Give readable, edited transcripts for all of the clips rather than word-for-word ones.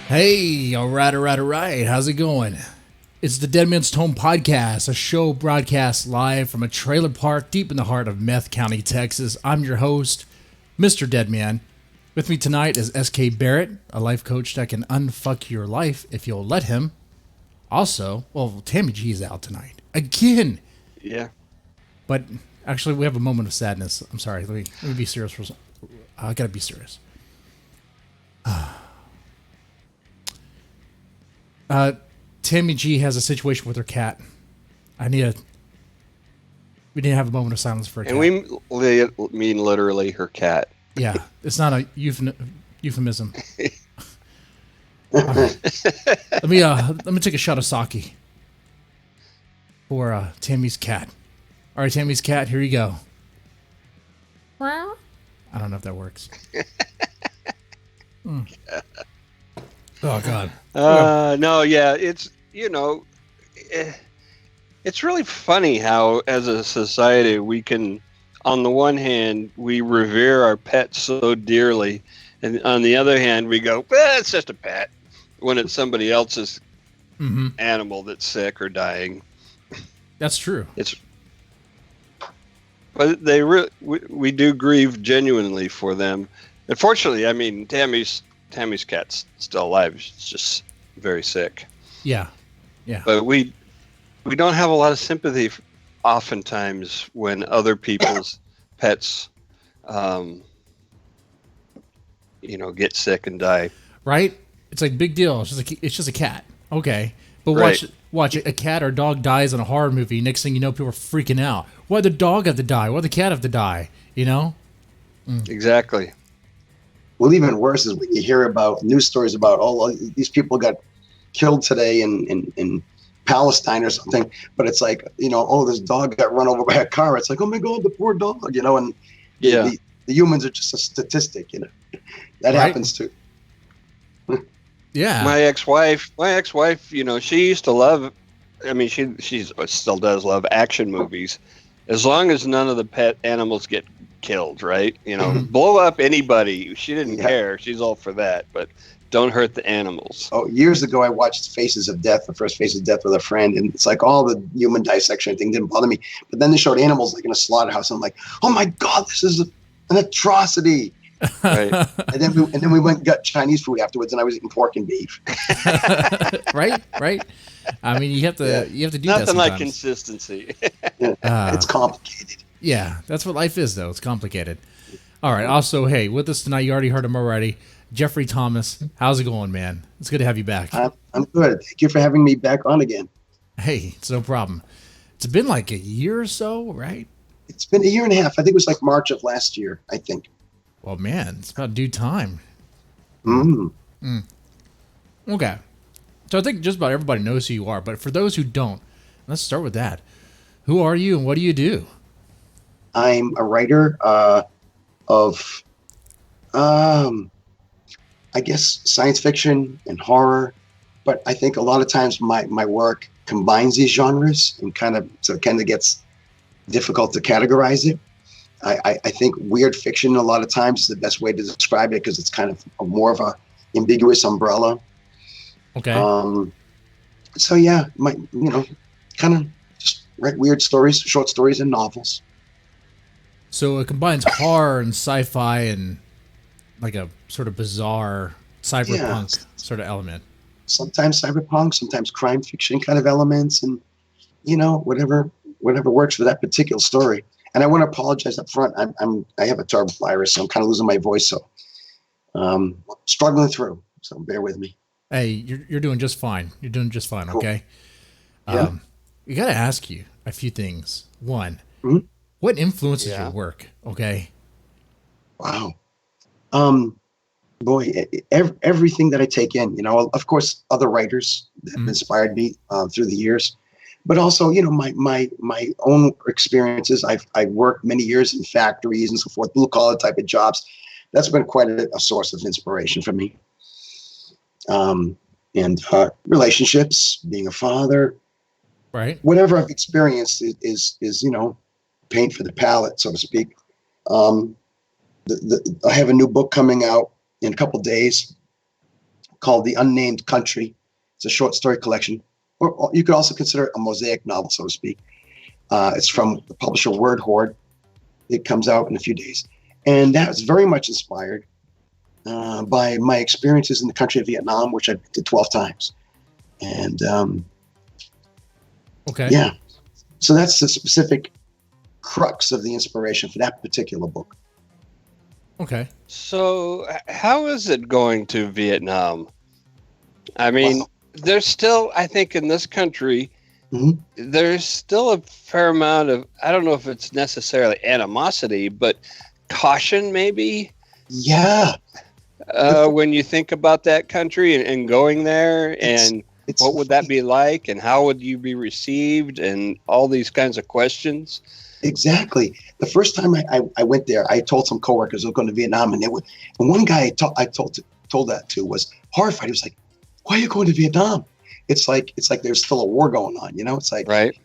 Hey, all right, all right, all right. How's it going? It's the Dead Man's Tone podcast, a show broadcast live from a trailer park deep in the heart of Meth County, Texas. I'm your host, Mr. Deadman. With me tonight is S.K. Barrett, a life coach that can unfuck your life if you'll let him. Also, well, Tammy G is out tonight. Again! Yeah. But actually, we have a moment of sadness. I'm sorry. Let me be serious for a second. I gotta be serious. Tammy G has a situation with her cat. We need to have a moment of silence for her cat. And we mean literally her cat. Yeah, it's not a euphemism. Let me take a shot of sake for Tammy's cat. All right, Tammy's cat, here you go. I don't know if that works. Oh God. No, yeah, it's it's really funny how, as a society, we can, on the one hand, we revere our pets so dearly, and on the other hand, we go, it's just a pet, when it's somebody else's animal that's sick or dying. That's true. But we do grieve genuinely for them. Unfortunately, I mean, Tammy's cat's still alive. She's just very sick. Yeah. But we don't have a lot of sympathy oftentimes when other people's pets, get sick and die. Right? It's like big deal. It's just a cat. Okay. But Right. watch a cat or dog dies in a horror movie. Next thing you know, people are freaking out. Why'd the dog have to die? Why'd the cat have to die? You know? Exactly. Well, even worse is when you hear about news stories about, these people got killed today in Palestine or something. But it's like, this dog got run over by a car. It's like, oh my God, the poor dog, and Yeah. the humans are just a statistic, that Right. happens too. Yeah. My ex-wife, she used to love, I mean, she still does love action movies, as long as none of the pet animals get killed, right? Blow up anybody. She didn't care. She's all for that, but don't hurt the animals. Oh, years ago, I watched Faces of Death, the first Faces of Death with a friend, and it's like all the human dissection thing didn't bother me. But then they showed animals like in a slaughterhouse, and I'm like, oh my God, this is an atrocity. Right. And then we went and got Chinese food afterwards, and I was eating pork and beef. Right. I mean, you have to do that Nothing sometimes. like consistency. It's complicated. Yeah, that's what life is, though. It's complicated. All right. Also, hey, with us tonight, you already heard him already. Jeffrey Thomas, how's it going, man? It's good to have you back. I'm good. Thank you for having me back on again. Hey, it's no problem. It's been like a year or so, right? It's been a year and a half. I think it was like March of last year, I think. Well, man, it's about due time. Okay. So I think just about everybody knows who you are, but for those who don't, let's start with that. Who are you and what do you do? I'm a writer of, I guess, science fiction and horror, but I think a lot of times my work combines these genres and kind of gets difficult to categorize it. I think weird fiction a lot of times is the best way to describe it because it's kind of more of a ambiguous umbrella. Okay. So yeah, kind of just write weird stories, short stories, and novels. So it combines horror and sci-fi and like a sort of bizarre cyberpunk sort of element. Sometimes cyberpunk, sometimes crime fiction kind of elements, and whatever works for that particular story. And I want to apologize up front. I have a terrible virus, so I'm kind of losing my voice. So struggling through. So bear with me. Hey, you're doing just fine. You're doing just fine. Cool. Okay. Yeah. You got to ask you a few things. One, Mhm. what influences your work? Okay. Wow. Boy, everything that I take in, of course, other writers that have inspired me through the years, but also, my own experiences. I've worked many years in factories and so forth, blue collar type of jobs. That's been quite a source of inspiration for me. And relationships, being a father, Right. whatever I've experienced is paint for the palette, so to speak. I have a new book coming out in a couple days called The Unnamed Country. It's a short story collection, or you could also consider it a mosaic novel, so to speak. It's from the publisher Word Horde. It comes out in a few days. And that was very much inspired by my experiences in the country of Vietnam, which I did 12 times. And okay. Yeah. So that's the specific crux of the inspiration for that particular book. Okay. So how is it going to Vietnam? I mean, there's still, I think in this country, there's still a fair amount of, I don't know if it's necessarily animosity, but caution maybe? Yeah. When you think about that country and going there, and what would that be like, and how would you be received, and all these kinds of questions? Exactly. The first time I went there, I told some coworkers I was going to Vietnam, and one guy I told that to was horrified. He was like, "Why are you going to Vietnam? It's like there's still a war going on, you know?" It's like, right.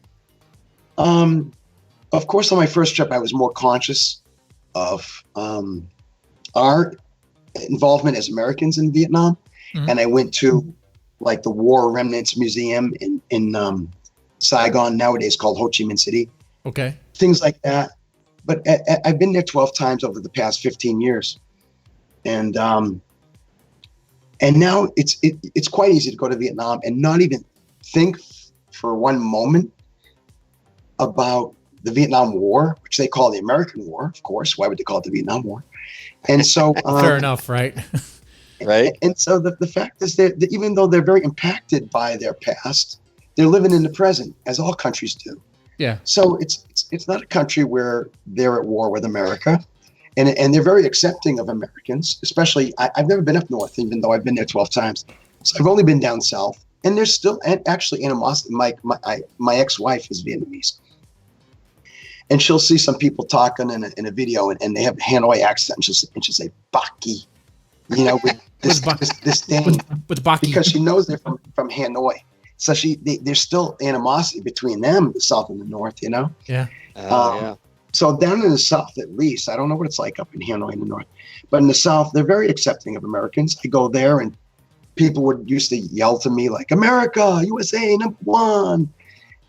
Of course, on my first trip, I was more conscious of our involvement as Americans in Vietnam, and I went to like the War Remnants Museum in Saigon, nowadays called Ho Chi Minh City. Okay. Things like that. But I've been there 12 times over the past 15 years. And now it's quite easy to go to Vietnam and not even think for one moment about the Vietnam War, which they call the American War, of course. Why would they call it the Vietnam War? And so fair enough, right? Right. And so the fact is that even though they're very impacted by their past, they're living in the present, as all countries do. Yeah. So it's not a country where they're at war with America, and they're very accepting of Americans. Especially, I've never been up north, even though I've been there 12 times. So I've only been down south, and there's still actually animosity. My ex-wife is Vietnamese, and she'll see some people talking in a video, and they have a Hanoi accent, and she'll say "Baki," you know, with this disdain, with Baki, because she knows they're from Hanoi. So there's still animosity between them, the South and the North, you know? Yeah. Yeah. So down in the South, at least, I don't know what it's like up in Hanoi in the North, but in the South, they're very accepting of Americans. I go there and people used to yell to me like, "America, USA, #1."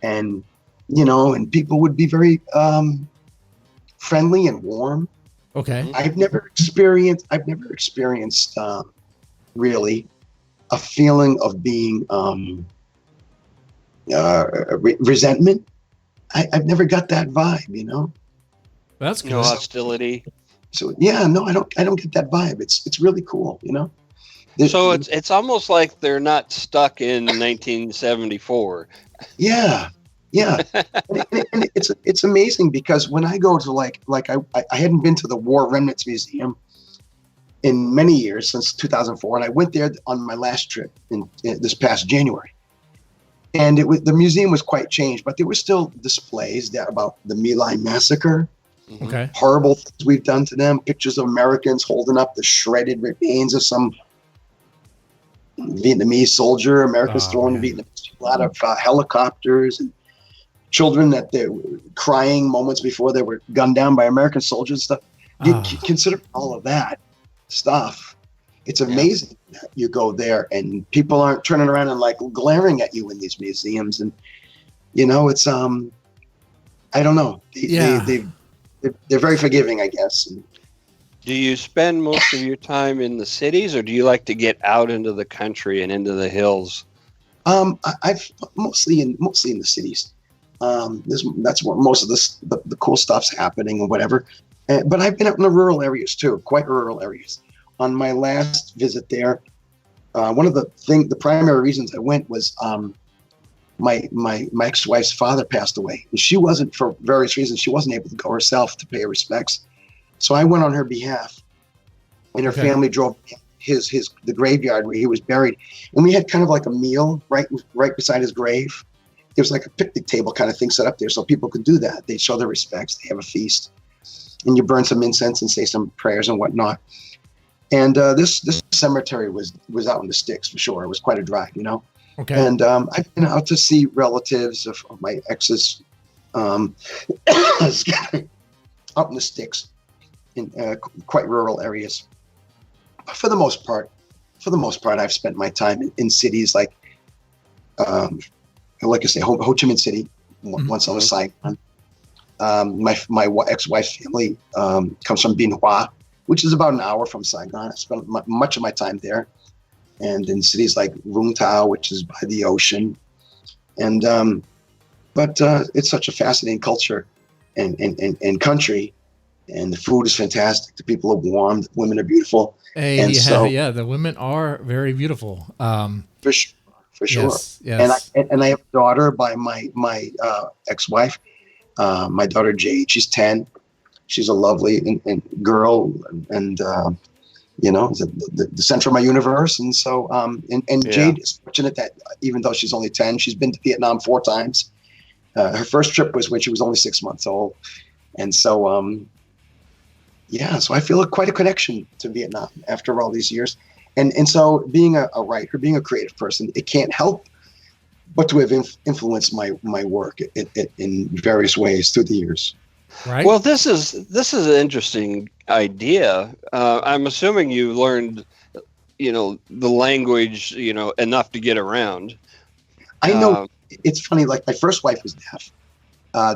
And, you know, and people would be very friendly and warm. Okay. I've never experienced really a feeling of being, resentment. I've never got that vibe, you know. That's good. No hostility. So yeah, no, I don't get that vibe. It's really cool, you know. So it's almost like they're not stuck in 1974. Yeah. and it's amazing because when I go to like I hadn't been to the War Remnants Museum in many years, since 2004, and I went there on my last trip in this past January. And the museum was quite changed, but there were still displays there about the My Lai massacre, okay, horrible things we've done to them, pictures of Americans holding up the shredded remains of some Vietnamese soldier, Americans throwing Vietnamese people out of helicopters, and children that they were crying moments before they were gunned down by American soldiers and stuff. You consider all of that stuff. It's amazing that you go there and people aren't turning around and like glaring at you in these museums. And, you know, it's, I don't know. They're very forgiving, I guess. Do you spend most of your time in the cities, or do you like to get out into the country and into the hills? I've mostly in the cities. That's where most of the cool stuff's happening or whatever. But I've been out in the rural areas too, quite rural areas. On my last visit there, one of the primary reasons I went was my ex-wife's father passed away, and she wasn't, for various reasons, she wasn't able to go herself to pay her respects. So I went on her behalf, and her family drove the graveyard where he was buried, and we had kind of like a meal right beside his grave. There was like a picnic table kind of thing set up there, so people could do that. They show their respects. They have a feast, and you burn some incense and say some prayers and whatnot. And this cemetery was out in the sticks for sure. It was quite a drive, you know. Okay. And I've been out to see relatives of my exes, out in the sticks, in quite rural areas. But for the most part, for the most part, I've spent my time in cities like I say, Ho Chi Minh City. Once I was Saigon. My ex-wife's family comes from Bien Hoa, which is about an hour from Saigon. I spent much of my time there, and in cities like Vung Tau, which is by the ocean. And but it's such a fascinating culture and country, and the food is fantastic. The people are warm, the women are beautiful. Hey, and yeah, the women are very beautiful. For sure. Yes. And I have a daughter by my ex-wife. My daughter Jade, she's 10. She's a lovely and girl, and the center of my universe. And so Jade is fortunate that even though she's only 10, she's been to Vietnam 4 times. Her first trip was when she was only 6 months old, and so so I feel quite a connection to Vietnam after all these years. And so being a writer, being a creative person, it can't help but to have influenced my work in various ways through the years. Right. Well, this is an interesting idea. I'm assuming you learned, the language, enough to get around. I know. It's funny. Like my first wife was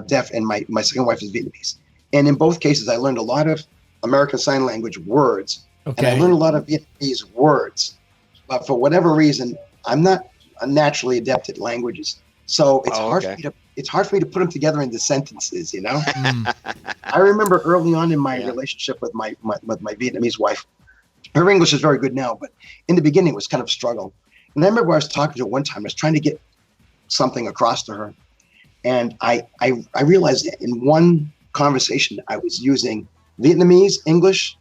deaf, and my second wife is Vietnamese. And in both cases, I learned a lot of American Sign Language words. Okay. And I learned a lot of Vietnamese words, but for whatever reason, I'm not naturally adept at languages, so it's hard for me to put them together into sentences. I remember early on in my relationship with my Vietnamese wife, her English is very good now, but in the beginning it was kind of a struggle. And I remember I was talking to her one time. I was trying to get something across to her, and I realized that in one conversation I was using Vietnamese, English,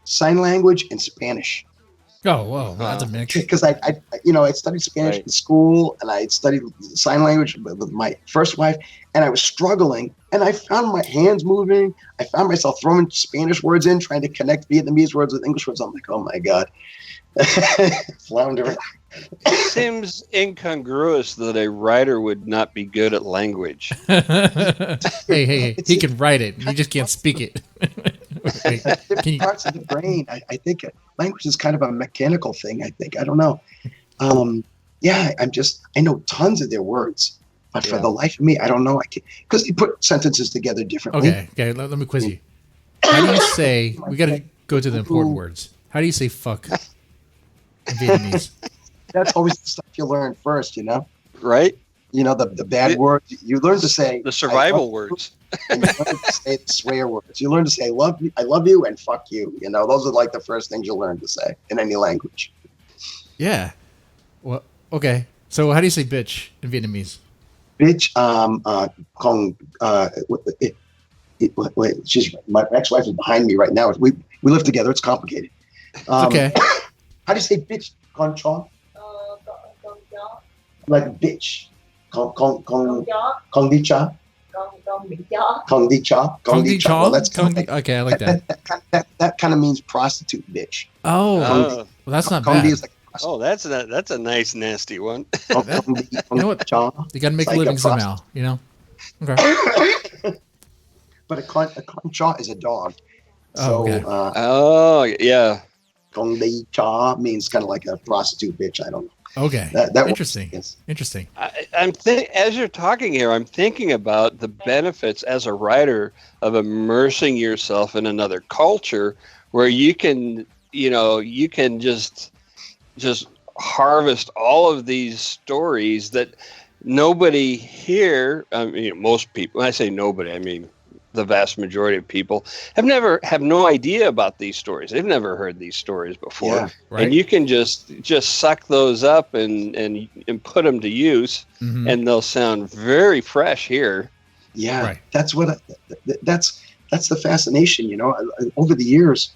sign language, and Spanish. Oh, whoa, that's a mix. Because I studied Spanish in school, and I studied sign language with my first wife, and I was struggling, and I found my hands moving. I found myself throwing Spanish words in, trying to connect Vietnamese words with English words. I'm like, oh my God. Floundering. It seems incongruous that a writer would not be good at language. Hey, he can write it. He just can't speak it. Different parts of the brain. I think language is kind of a mechanical thing. I don't know. I know tons of their words, but for the life of me, I don't know. I can't, because they put sentences together differently. Okay. Let me quiz you. How do you say? We got to go to the important words. How do you say "fuck" in Vietnamese? That's always the stuff you learn first, Right? The bad words. You learn to say the survival words. And you learn to say the swear words. You learn to say I love you, and fuck you. Those are like the first things you learn to say in any language. Yeah. Well, okay. So how do you say bitch in Vietnamese? Bitch, my ex-wife is behind me right now. We live together. It's complicated. Okay. How do you say bitch? Con chon? Like bitch. Con di cha? Con di cha? Well, that's okay, I like that. That kind of means prostitute bitch. Oh, well, that's not bad. Is like that's a nice nasty one. You know what? You got to make a living somehow. Okay. But a concha is a dog. So, yeah. Con di cha means kind of like a prostitute bitch. I don't know. Okay. That interesting. Interesting. As you're talking here, I'm thinking about the benefits as a writer of immersing yourself in another culture, where you can just harvest all of these stories that nobody here. Most people. When I say nobody, I mean the vast majority of people have no idea about these stories. They've never heard these stories before. Yeah, right. And you can just suck those up and put them to use, and they'll sound very fresh here. Yeah, right. That's the fascination. Over the years,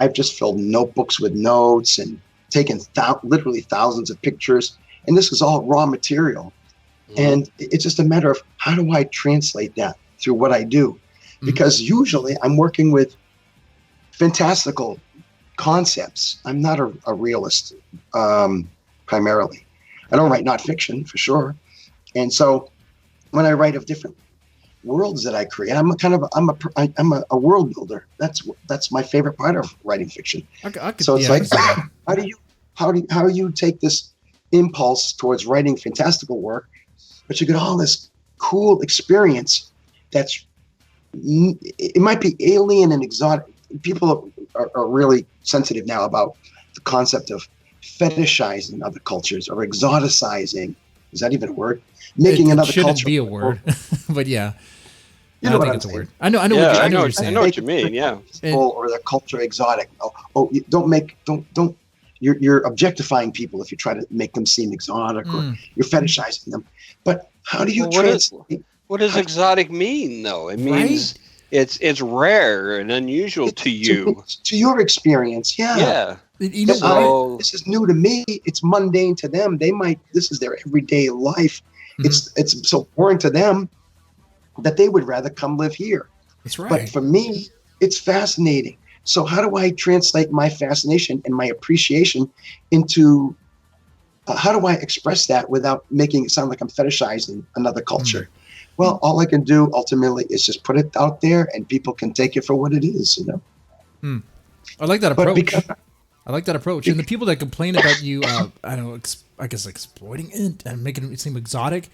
I've just filled notebooks with notes and taken literally thousands of pictures, and this is all raw material. And it's just a matter of how do I translate that through what I do. Because usually I'm working with fantastical concepts. I'm not a realist primarily. I don't write nonfiction for sure. And so when I write of different worlds that I create, I'm a world builder. That's my favorite part of writing fiction. I could, so it's like, how how you take this impulse towards writing fantastical work, but you get all this cool experience that's, it might be alien and exotic. People are really sensitive now about the concept of fetishizing other cultures or exoticizing. Is that even a word? Making another culture. It shouldn't be a word, but yeah. You know I think what it's I'm a word. saying. I know what you mean. Yeah. Or their culture exotic. Don't. You're objectifying people if you try to make them seem exotic, or you're fetishizing them. But how do you translate? What does exotic mean, though? It means it's rare and unusual to you. To your experience, yeah. Yeah. You know, this is new to me. It's mundane to them. This is their everyday life. Mm-hmm. It's so boring to them that they would rather come live here. That's right. But for me, it's fascinating. So how do I translate my fascination and my appreciation into, how do I express that without making it sound like I'm fetishizing another culture? Well, all I can do ultimately is just put it out there, and people can take it for what it is, you know? I like that approach. I like that approach. And the people that complain about you, I don't know, I guess exploiting it and making it seem exotic,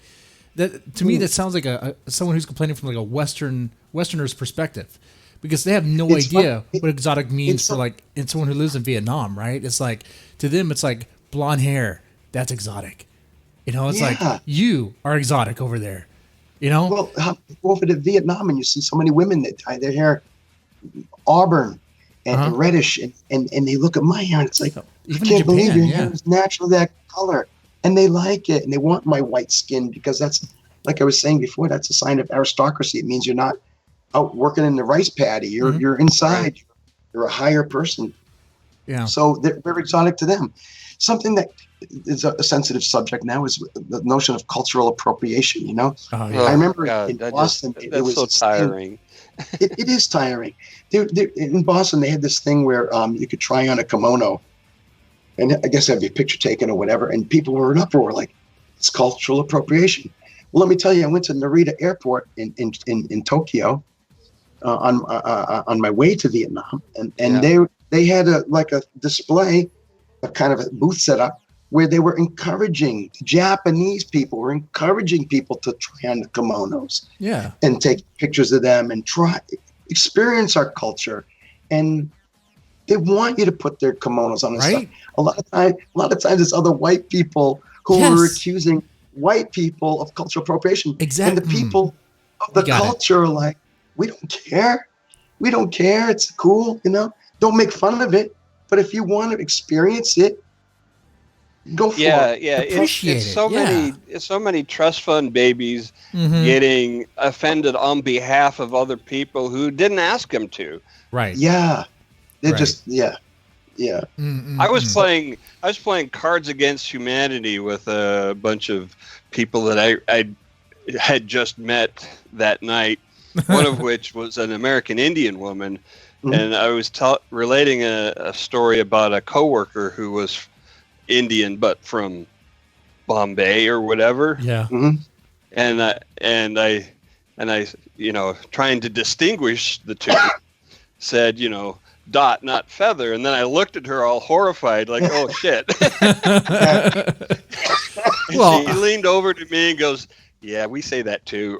that to me that sounds like someone who's complaining from like a Westerner's perspective, because they have no idea what exotic means for like in someone who lives in Vietnam, right? It's like, to them it's like blonde hair, that's exotic. You know, it's like you are exotic over there. You know? Well, go over to Vietnam and you see so many women that dye their hair auburn and reddish, and they look at my hair and it's like, even I can't believe your hair is naturally that color. And they like it, and they want my white skin, because that's, like I was saying before, that's a sign of aristocracy. It means you're not out working in the rice paddy. You're inside. You're a higher person. Yeah. So they're exotic to them. Something that is a sensitive subject now is the notion of cultural appropriation. You know, I remember in Boston, it was so tiring. It is tiring. In Boston, they had this thing where you could try on a kimono, and I guess that'd be a picture taken or whatever, and people were in uproar, like, it's cultural appropriation. Well, let me tell you, I went to Narita Airport in Tokyo on my way to Vietnam, and they had a display, a kind of a booth set up, where they were encouraging, Japanese people were encouraging people to try on the kimonos, and take pictures of them and experience our culture, and they want you to put their kimonos on and stuff. A lot of times it's other white people who are accusing white people of cultural appropriation. Exactly. And the people of the culture are like, we don't care. We don't care. It's cool, you know. Don't make fun of it. But if you want to experience it, go for it. Yeah. It's so many trust fund babies getting offended on behalf of other people who didn't ask them to. Right. Yeah. They're just yeah. I was playing Cards Against Humanity with a bunch of people that I had just met that night. One of which was an American Indian woman, and I was relating a story about a coworker who was Indian but from Bombay or whatever. Yeah. And I you know, trying to distinguish the two, said, you know, dot, not feather. And then I looked at her all horrified, like, oh shit. Well, she leaned over to me and goes, yeah, we say that too.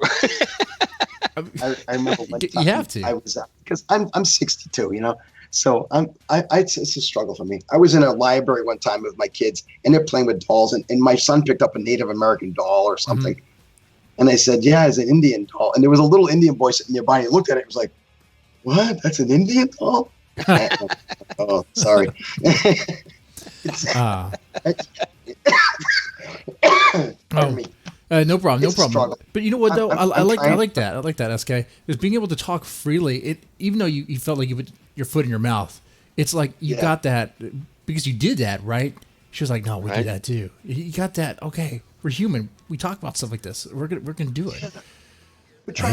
I remember one time you have to. I was because I'm 62, you know, so it's a struggle for me. I was in a library one time with my kids, and they're playing with dolls, and my son picked up a Native American doll or something, and I said, yeah, it's an Indian doll, and there was a little Indian boy sitting nearby, and he looked at it, and was like, what? That's an Indian doll? Oh, sorry. Pardon me. No problem. But you know what though? I like that, SK. Is being able to talk freely. Even though you felt like you put your foot in your mouth, it's like you got that because you did that, right? She was like, "No, we do that too." You got that? Okay, we're human. We talk about stuff like this. We're gonna do it.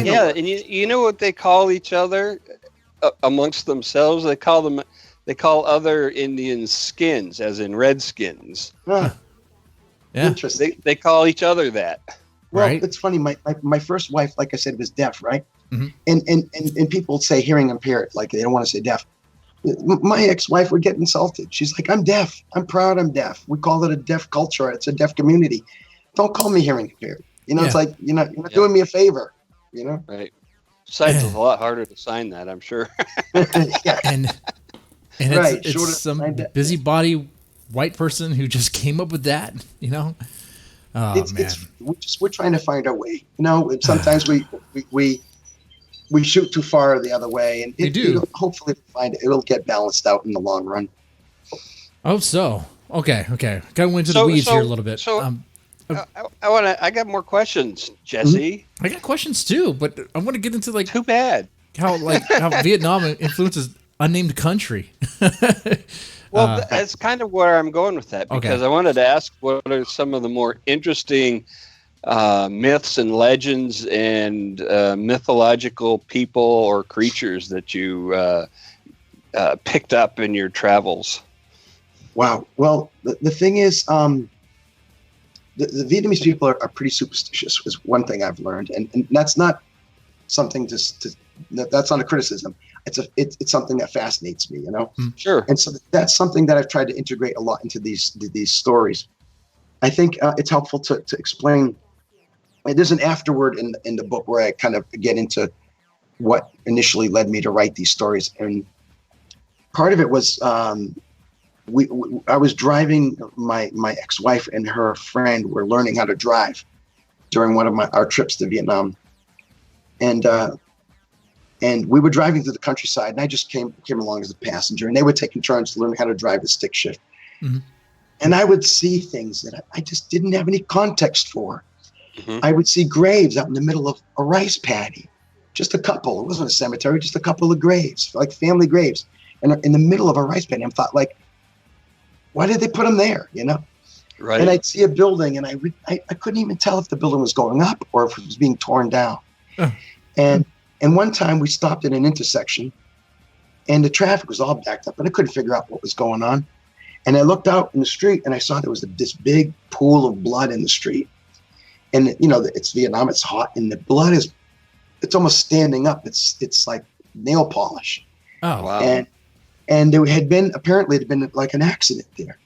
Yeah, and you know what they call each other amongst themselves? They call other Indians skins, as in redskins. Huh. Yeah. Interesting. They call each other that. Well, right. It's funny. My first wife, like I said, was deaf, right? And people say hearing impaired, like they don't want to say deaf. My ex-wife would get insulted. She's like, I'm deaf. I'm proud I'm deaf. We call it a deaf culture. It's a deaf community. Don't call me hearing impaired. It's like, you're not doing me a favor, Right. Besides, it's a lot harder to sign that, I'm sure. Yeah. And Right, it's some busybody white person who just came up with that, Oh, man. We're trying to find our way. Sometimes we shoot too far the other way, and hopefully it'll get balanced out in the long run. Oh, so okay. Kind of went into the weeds here a little bit. So I got more questions, Jesse. I got questions too, but I want to get into too bad how Vietnam influences Unnamed Country. Well, that's kind of where I'm going with that, because I wanted to ask what are some of the more interesting myths and legends and mythological people or creatures that you picked up in your travels. Wow. Well, the thing is, the Vietnamese people are pretty superstitious, is one thing I've learned. And that's not something that's not a criticism. It's something that fascinates me, Sure. And so that's something that I've tried to integrate a lot into these stories. I think it's helpful to explain. There's an afterword in the book where I kind of get into what initially led me to write these stories. And part of it was I was driving, my ex-wife and her friend were learning how to drive during one of our trips to Vietnam. And we were driving through the countryside, and I just came along as a passenger, and they were taking turns to learn how to drive the stick shift. Mm-hmm. And I would see things that I just didn't have any context for. Mm-hmm. I would see graves out in the middle of a rice paddy, just a couple. It wasn't a cemetery, just a couple of graves, like family graves, and in the middle of a rice paddy. I thought, like, why did they put them there? Right. And I'd see a building, and I couldn't even tell if the building was going up or if it was being torn down. And one time we stopped at an intersection, and the traffic was all backed up, and I couldn't figure out what was going on. And I looked out in the street, and I saw there was this big pool of blood in the street. And it's Vietnam, it's hot, and the blood it's almost standing up. It's like nail polish. Oh, wow. And there had been like an accident there.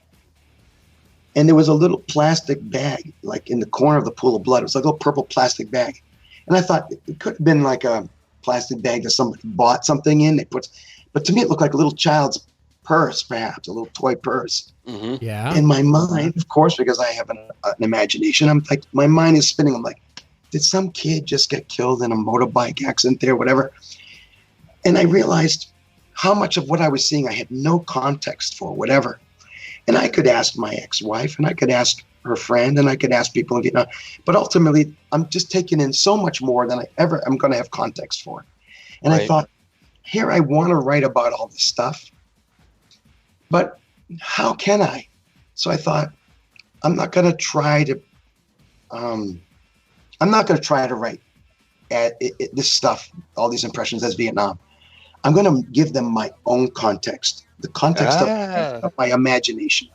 And there was a little plastic bag, like in the corner of the pool of blood. It was like a little purple plastic bag. And I thought it could have been like a plastic bag that somebody bought something in. But to me, it looked like a little child's purse, perhaps, a little toy purse. Mm-hmm. Yeah. In my mind, of course, because I have an imagination, I'm like, my mind is spinning. I'm like, did some kid just get killed in a motorbike accident there, whatever? And I realized how much of what I was seeing I had no context for, whatever. And I could ask my ex-wife, and I could ask her friend, and I could ask people in Vietnam. But ultimately, I'm just taking in so much more than I'm going to have context for. And I thought, here I want to write about all this stuff, but how can I? So I thought, I'm not going to try to write this stuff, all these impressions as Vietnam. I'm going to give them my own context, the context of my imagination.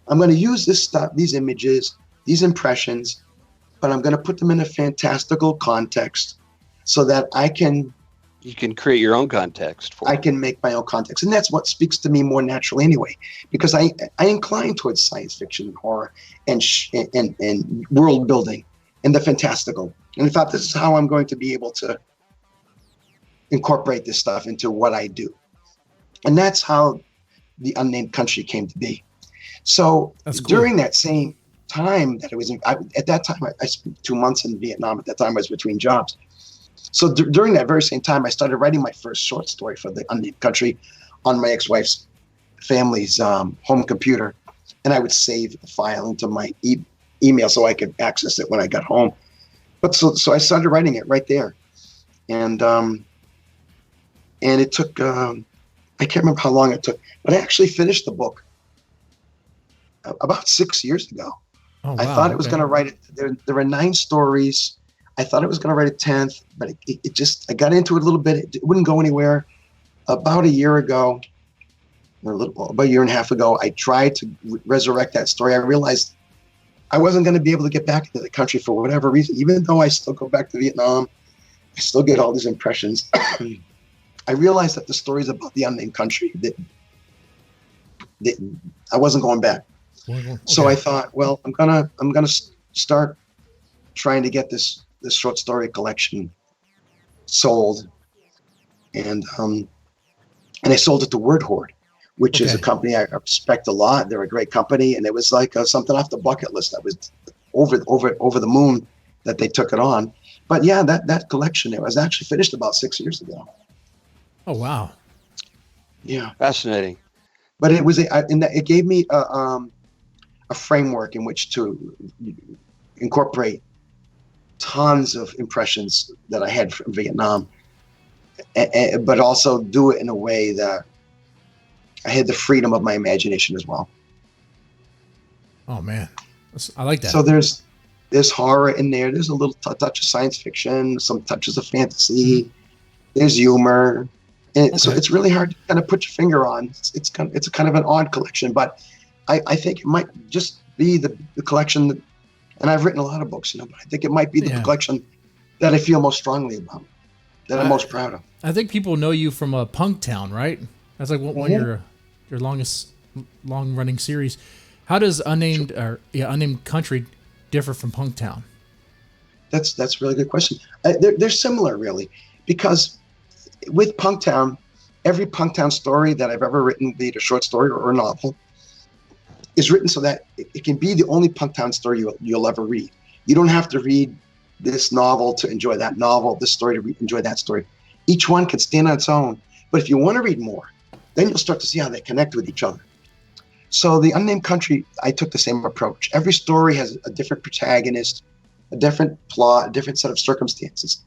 I'm going to use this stuff, these images, these impressions, but I'm going to put them in a fantastical context so that you can create your own context for I can make my own context. And that's what speaks to me more naturally anyway, because I incline towards science fiction and horror and world building and the fantastical. And I thought, this is how I'm going to be able to incorporate this stuff into what I do. And that's how the Unnamed Country came to be. So during that same time that it was, at that time, I spent 2 months in Vietnam. At that time, I was between jobs. So during that very same time, I started writing my first short story for the Unnamed Country on my ex-wife's family's home computer. And I would save the file into my email so I could access it when I got home. But so I started writing it right there. And it took, I can't remember how long it took, but I actually finished the book about 6 years ago. Oh, wow. I thought it was going to write it. There were 9 stories. I thought it was going to write a 10th, but it just, I got into it a little bit. It wouldn't go anywhere. About a year ago, about a year and a half ago, I tried to resurrect that story. I realized I wasn't going to be able to get back into the country for whatever reason, even though I still go back to Vietnam. I still get all these impressions. I realized that the stories about the unnamed country that I wasn't going back. Okay. So I thought, well, I'm gonna start trying to get this short story collection sold, and I sold it to Word Horde, which is a company I respect a lot. They're a great company, and it was like something off the bucket list. I was over the moon that they took it on. But yeah, that collection, it was actually finished about 6 years ago. Oh wow! Yeah, Fascinating. but it was it gave me a framework in which to incorporate tons of impressions that I had from Vietnam, but also do it in a way that I had the freedom of my imagination as well. Oh man, I like that. So there's horror in there. There's a little touch of science fiction, some touches of fantasy. There's humor. And so it's really hard to kind of put your finger on. It's kind of an odd collection, but I think it might just be the collection that, and I've written a lot of books, but I think it might be the collection that I feel most strongly about, that I'm most proud of. I think people know you from Punktown, right? That's like one of your longest long-running series. How does Unnamed Country differ from Punktown? That's a really good question. They're similar, really, because with Punktown, every Punktown story that I've ever written, be it a short story or a novel, is written so that it can be the only Punktown story you'll ever read. You don't have to read this novel to enjoy that novel, this story to enjoy that story. Each one can stand on its own. But if you want to read more, then you'll start to see how they connect with each other. So the Unnamed Country, I took the same approach. Every story has a different protagonist, a different plot, a different set of circumstances.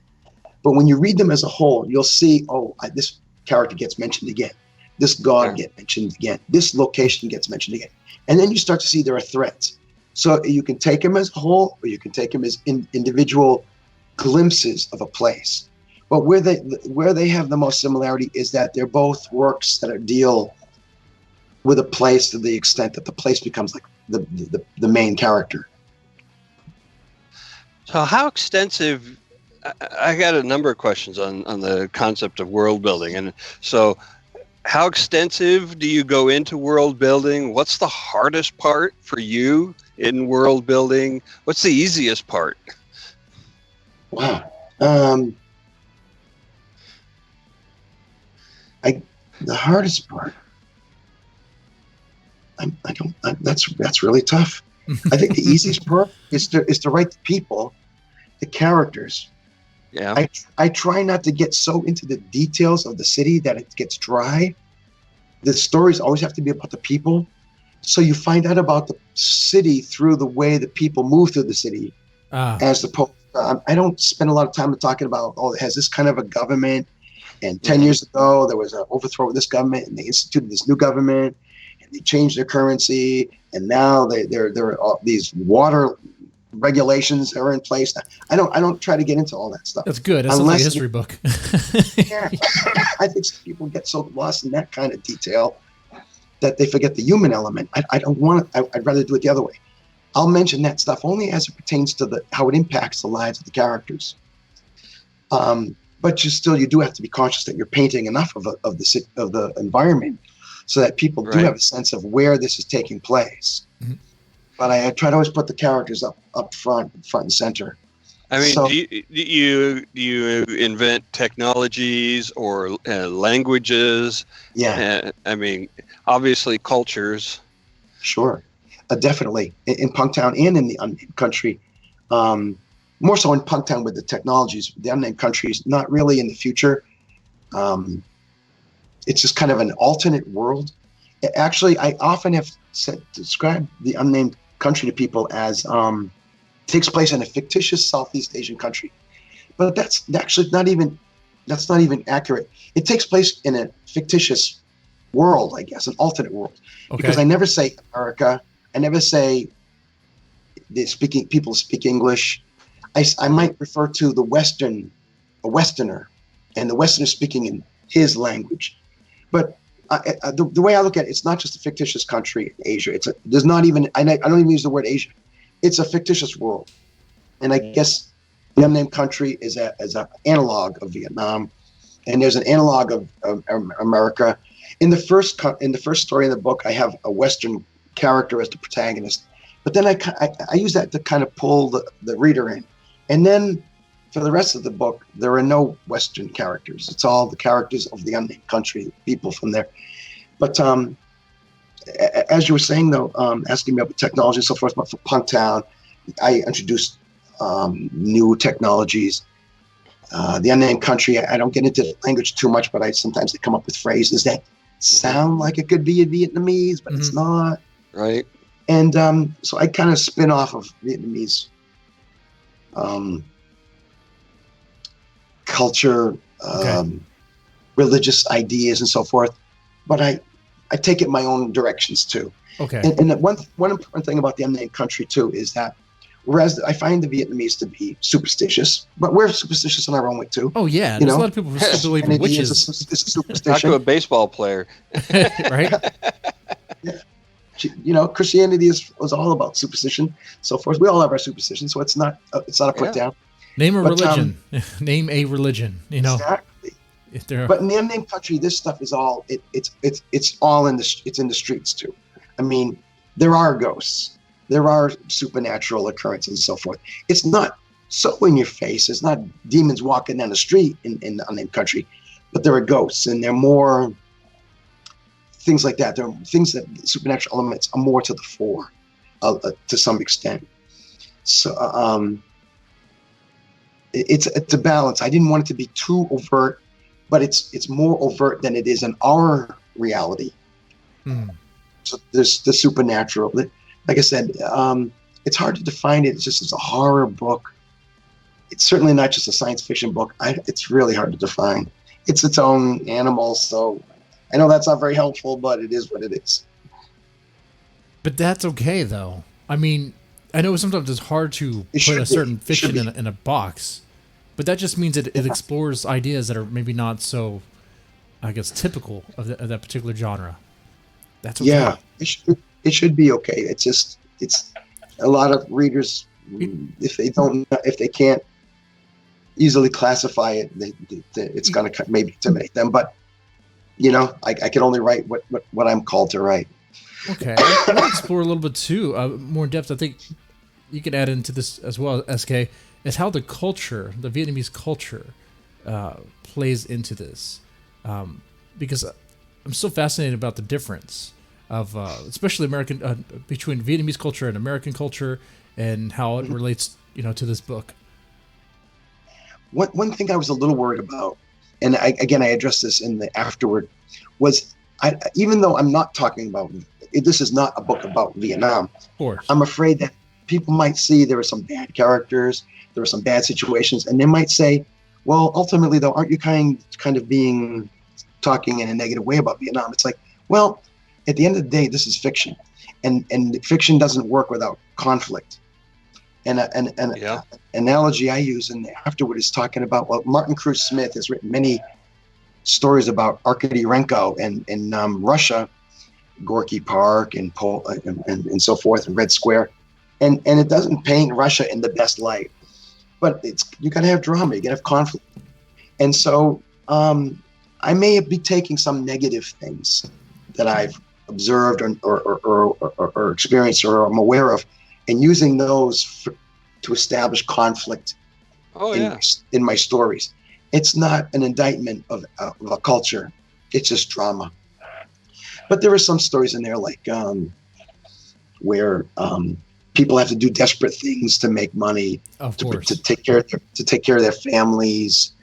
But when you read them as a whole, you'll see, this character gets mentioned again. This god gets mentioned again. This location gets mentioned again. And then you start to see there are threads. So you can take them as a whole, or you can take them as individual glimpses of a place. But where they have the most similarity is that they're both works that deal with a place to the extent that the place becomes like the main character. So how extensive, I got a number of questions on the concept of world building. And so how extensive do you go into world building? What's the hardest part for you in world building? What's the easiest part? Wow. The hardest part, that's really tough. I think the easiest part is to write the people, the characters. Yeah. I try not to get so into the details of the city that it gets dry. The stories always have to be about the people. So you find out about the city through the way the people move through the city. As opposed to, I don't spend a lot of time talking about, it has this kind of a government. And 10 years ago, there was an overthrow of this government, and they instituted this new government, and they changed their currency. And now there are these water regulations are in place. I don't try to get into all that stuff. That's good. That's like a history book. Yeah, I think some people get so lost in that kind of detail that they forget the human element. I don't want to. I'd rather do it the other way. I'll mention that stuff only as it pertains to how it impacts the lives of the characters. But you do have to be conscious that you're painting enough of the environment so that people do have a sense of where this is taking place. Mm-hmm. But I try to always put the characters up front and center. I mean, so, do you invent technologies or languages? Yeah. I mean, obviously cultures. Sure, definitely in Punktown and in the Unnamed Country. More so in Punktown with the technologies. The Unnamed Country is not really in the future. It's just kind of an alternate world. Actually, I often have described the Unnamed Country to people as takes place in a fictitious Southeast Asian country, but that's actually not even accurate. It takes place in a fictitious world, I guess, an alternate world, because I never say America. I never say people speak English. I might refer to a Westerner, and the Westerner speaking in his language. But the way I look at it, it's not just a fictitious country in Asia. There's not even, I don't even use the word Asia. It's a fictitious world. And I guess the Unnamed Country is an analog of Vietnam. and there's an analog of America. In the first story in the book, I have a Western character as the protagonist, but then I use that to kind of pull the reader in, and then for the rest of the book, there are no Western characters. It's all the characters of the Unnamed Country, people from there. But as you were saying, though, asking me about technology and so forth, but for Punktown, I introduced new technologies. The Unnamed Country, I don't get into the language too much, but sometimes I come up with phrases that sound like it could be in Vietnamese, but it's not. Right. And so I kind of spin off of Vietnamese culture, religious ideas and so forth. But I take it my own directions too. Okay. And one important thing about the Unnamed Country too is that whereas I find the Vietnamese to be superstitious, but we're superstitious in our own way too. Oh yeah, there's a lot of people who still believe in witches. It's a superstition. Talk to a baseball player, right? Yeah. Christianity was all about superstition, so forth. We all have our superstition, so it's not a put down. Name a religion. Name a religion. Exactly. But in the Unnamed Country, this stuff is all it's all in the streets too. I mean, there are ghosts, there are supernatural occurrences and so forth. It's not so in your face. It's not demons walking down the street in the Unnamed Country, but there are ghosts, and they're more things like that. There are things that supernatural elements are more to the fore, to some extent. So it's a balance. I didn't want it to be too overt, but it's more overt than it is in our reality. So there's the supernatural. Like I said, it's hard to define it. It's a horror book. It's certainly not just a science fiction book. It's really hard to define. It's its own animal, so I know that's not very helpful, but it is what it is. But that's okay, though. I mean, I know sometimes it's hard to put a certain fiction in a box, but that just means it explores ideas that are maybe not so, I guess, typical of that particular genre. That's okay. Yeah, it should be okay. It's a lot of readers, if they can't easily classify it, it's going to maybe intimidate them. But I can only write what I'm called to write. Okay, I want to explore a little bit too, more in depth. I think you can add into this as well, SK, is how the Vietnamese culture, plays into this, because I'm so fascinated about the difference of, especially between Vietnamese culture and American culture, and how it relates, to this book. One thing I was a little worried about, and I addressed this in the afterward, was even though I'm not talking about, this is not a book about Vietnam. Of course. I'm afraid that people might see there are some bad characters, there are some bad situations, and they might say, well, ultimately though, aren't you kind of talking in a negative way about Vietnam? It's like, well, at the end of the day, this is fiction, and fiction doesn't work without conflict. And an analogy I use in the afterward is talking about, well, Martin Cruz Smith has written many stories about Arkady-Renko and Russia, Gorky Park and so forth, and Red Square, and it doesn't paint Russia in the best light, but you got to have drama, you got to have conflict, and so I may be taking some negative things that I've observed or experienced or I'm aware of, and using those to establish conflict in my stories. It's not an indictment of a culture. It's just drama. But there are some stories in there like where people have to do desperate things to make money, to take care of their families.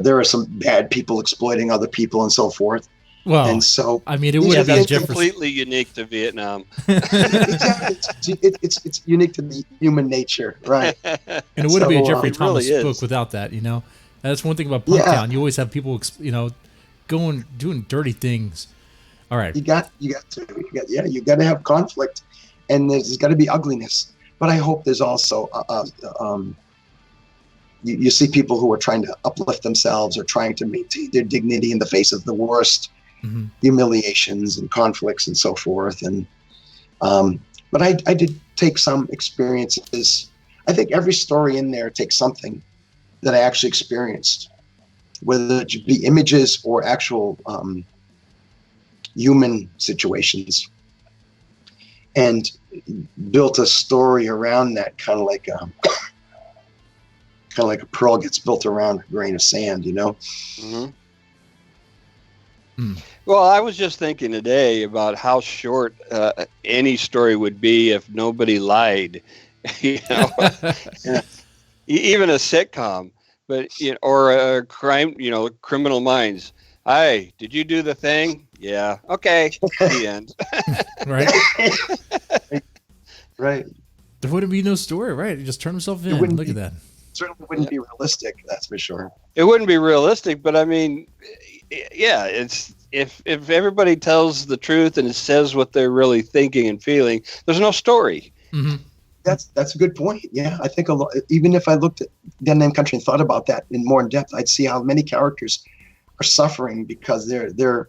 There are some bad people exploiting other people and so forth. Well, and so I mean, it would be completely unique to Vietnam. Exactly. It's unique to the human nature, right? And it wouldn't be a Jeffrey Thomas book without that, That's one thing about Punktown. You always have people, doing dirty things. All right. You got to have conflict, and there's got to be ugliness. But I hope there's also you see people who are trying to uplift themselves or trying to maintain their dignity in the face of the worst humiliations and conflicts and so forth. And but I did take some experiences. I think every story in there takes something that I actually experienced, whether it be images or actual human situations, and built a story around that, kind of like a pearl gets built around a grain of sand, you know? Mm-hmm. Well, I was just thinking today about how short any story would be if nobody lied, you know, even a sitcom, but or a crime, Criminal Minds. Hi, did you do the thing? Yeah. Okay. The end. Right. Right. There wouldn't be no story, right? You just turn himself in. Look at that. Certainly wouldn't be realistic, that's for sure. It wouldn't be realistic, but I mean, yeah, it's if everybody tells the truth and it says what they're really thinking and feeling, there's no story. Mm-hmm. That's a good point. Yeah, I think a lot. Even if I looked at Unnamed Country and thought about that more in depth, I'd see how many characters are suffering because they're.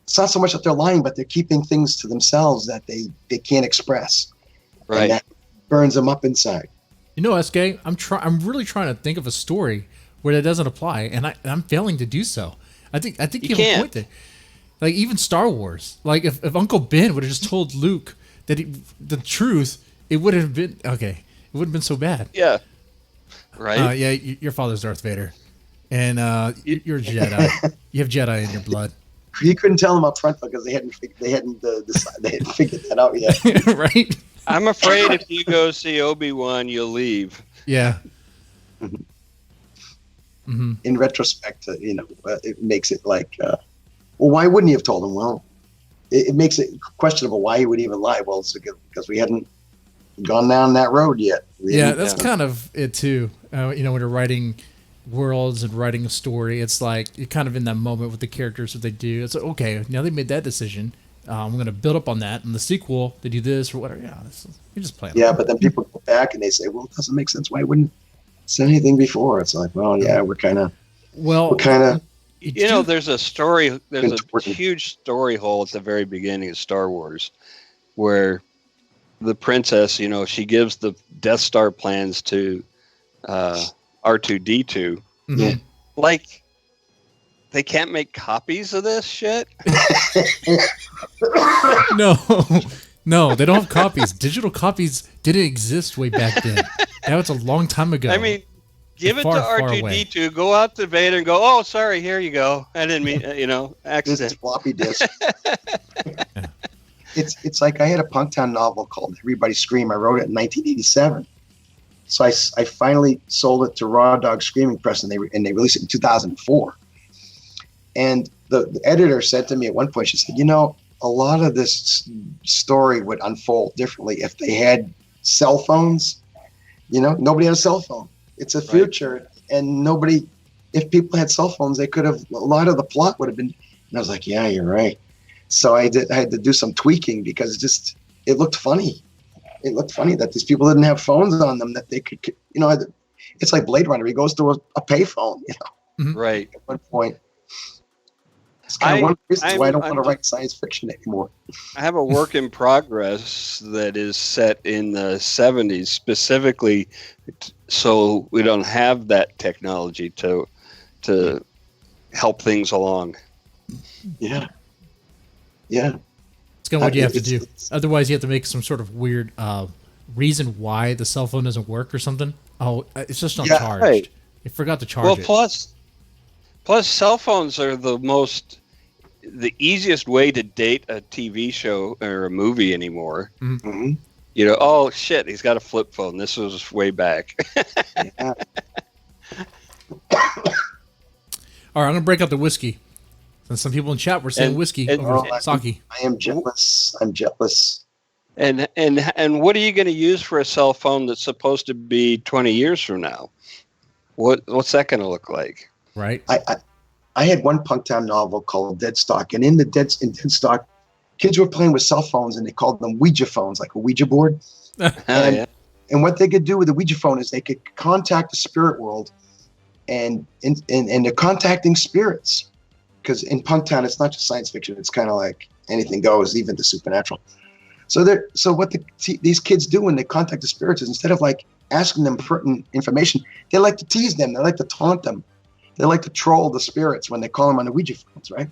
It's not so much that they're lying, but they're keeping things to themselves that they can't express. Right. And that burns them up inside. You know, SK, I'm really trying to think of a story where that doesn't apply, and I'm failing to do so. I think you have a point there. Like even Star Wars, like if Uncle Ben would have just told Luke that the truth, it would have been okay. It wouldn't have been so bad. Yeah. Right. Yeah. Your father's Darth Vader, and you're a Jedi. You have Jedi in your blood. You couldn't tell them up front because they hadn't figured that out yet. Right. I'm afraid if you go see Obi-Wan, you'll leave. Yeah. Mm-hmm. In retrospect, it makes it like, well, why wouldn't he have told him? Well, it makes it questionable why he would even lie. Well, it's because we hadn't gone down that road yet. That's kind of it too. When you're writing worlds and writing a story, it's like you're kind of in that moment with the characters, what they do. It's like, okay, now they made that decision. I'm going to build up on that. In the sequel, they do this or whatever. Yeah, you're just playing. Yeah, but then people go back and they say, well, it doesn't make sense. Why wouldn't say anything before? It's like, well, yeah, we're kind of. There's a story. There's a huge story hole at the very beginning of Star Wars, where the princess, she gives the Death Star plans to R2-D2. Mm-hmm. Like, they can't make copies of this shit? No, they don't have copies. Digital copies didn't exist way back then. That was a long time ago. I mean, give it to R2-D2, go out to Vader and go, oh, sorry, here you go. I didn't mean, accident. This is floppy disk. Yeah. It's like I had a Punktown novel called Everybody Scream. I wrote it in 1987. So I finally sold it to Raw Dog Screaming Press, and they released it in 2004. And the editor said to me at one point, she said, a lot of this story would unfold differently if they had cell phones. Nobody had a cell phone. It's a future. Right. And if people had cell phones, a lot of the plot would have been, and I was like, yeah, you're right. So I had to do some tweaking because it looked funny. It looked funny that these people didn't have phones on them that they could, it's like Blade Runner. He goes to a payphone, Mm-hmm. Right. At one point. It's kind of one of the reasons why I don't want to write science fiction anymore. I have a work in progress that is set in the 70s specifically so we don't have that technology to help things along. Yeah. Yeah. It's kind of what you have to do. Otherwise, you have to make some sort of weird reason why the cell phone doesn't work or something. Oh, it's just not charged. Right. You forgot to charge it. Plus, cell phones are the easiest way to date a TV show or a movie anymore. Mm-hmm. Oh shit, he's got a flip phone. This was way back. Yeah. All right, I'm gonna break out the whiskey. Since some people in chat were saying whiskey over sake. I am jealous. I'm jealous. And what are you going to use for a cell phone that's supposed to be 20 years from now? What's that going to look like? Right. I had one Punktown novel called DEADSTOCK, and in DEADSTOCK, kids were playing with cell phones, and they called them Ouija phones, like a Ouija board. And what they could do with a Ouija phone is they could contact the spirit world, and they're contacting spirits. Because in Punktown, it's not just science fiction; it's kind of like anything goes, even the supernatural. So what these kids do when they contact the spirits is instead of like asking them pertinent information, they like to tease them. They like to taunt them. They like to troll the spirits when they call them on the Ouija phones, right?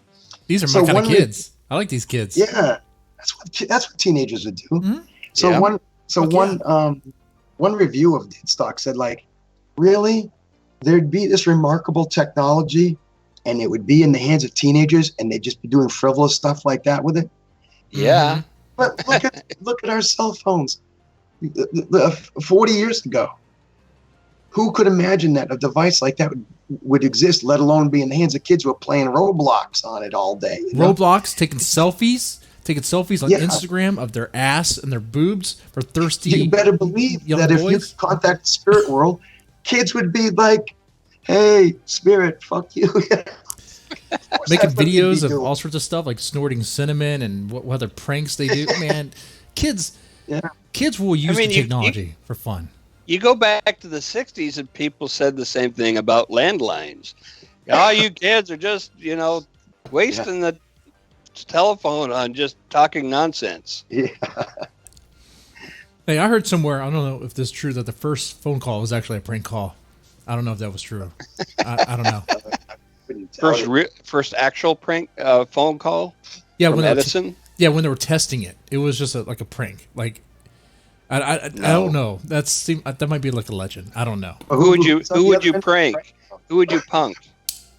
These are my kind of kids. I like these kids. Yeah, that's what teenagers would do. Mm-hmm. So Yeah. one review of DEADSTOCK said, like, really, there'd be this remarkable technology, and it would be in the hands of teenagers, and they'd just be doing frivolous stuff like that with it. Yeah. But look at our cell phones. 40 years ago, who could imagine that a device like that would exist, let alone be in the hands of kids who are playing Roblox on it all day? Roblox, taking selfies on Yeah. Instagram of their ass and their boobs for thirsty. You better believe young that if you boys. could contact the spirit world, kids would be like, "Hey, spirit, fuck you." Making That's what videos they'd be of doing. all sorts of stuff, like snorting cinnamon and what other pranks they do. Man, kids will use the technology for fun. You go back to the 60s and people said the same thing about landlines. Oh, you kids are just, wasting the telephone on just talking nonsense. Yeah. Hey, I heard somewhere, I don't know if this is true, that the first phone call was actually a prank call. I don't know if that was true. I don't know. First actual prank phone call. Yeah, from Edison. When they were testing it, it was just like a prank. Like, I don't know. That might be like a legend. I don't know. Who would you prank? Who would you punk?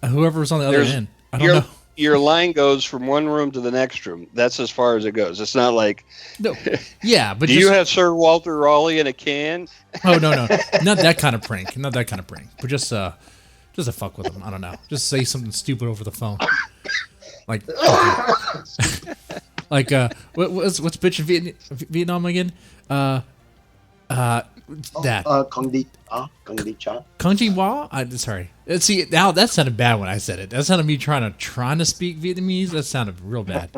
Whoever was on the other end. I don't know. Your line goes from one room to the next room. That's as far as it goes. It's not like, no. Yeah, but do you have Sir Walter Raleigh in a can? Oh no, not that kind of prank. Not that kind of prank. But just to fuck with them. I don't know. Just say something stupid over the phone. Like, what's bitch in Vietnam again? Kong Di Cha. Kong Ji Wa? Sorry. See, now that sounded bad when I said it. That sounded me trying to speak Vietnamese. That sounded real bad.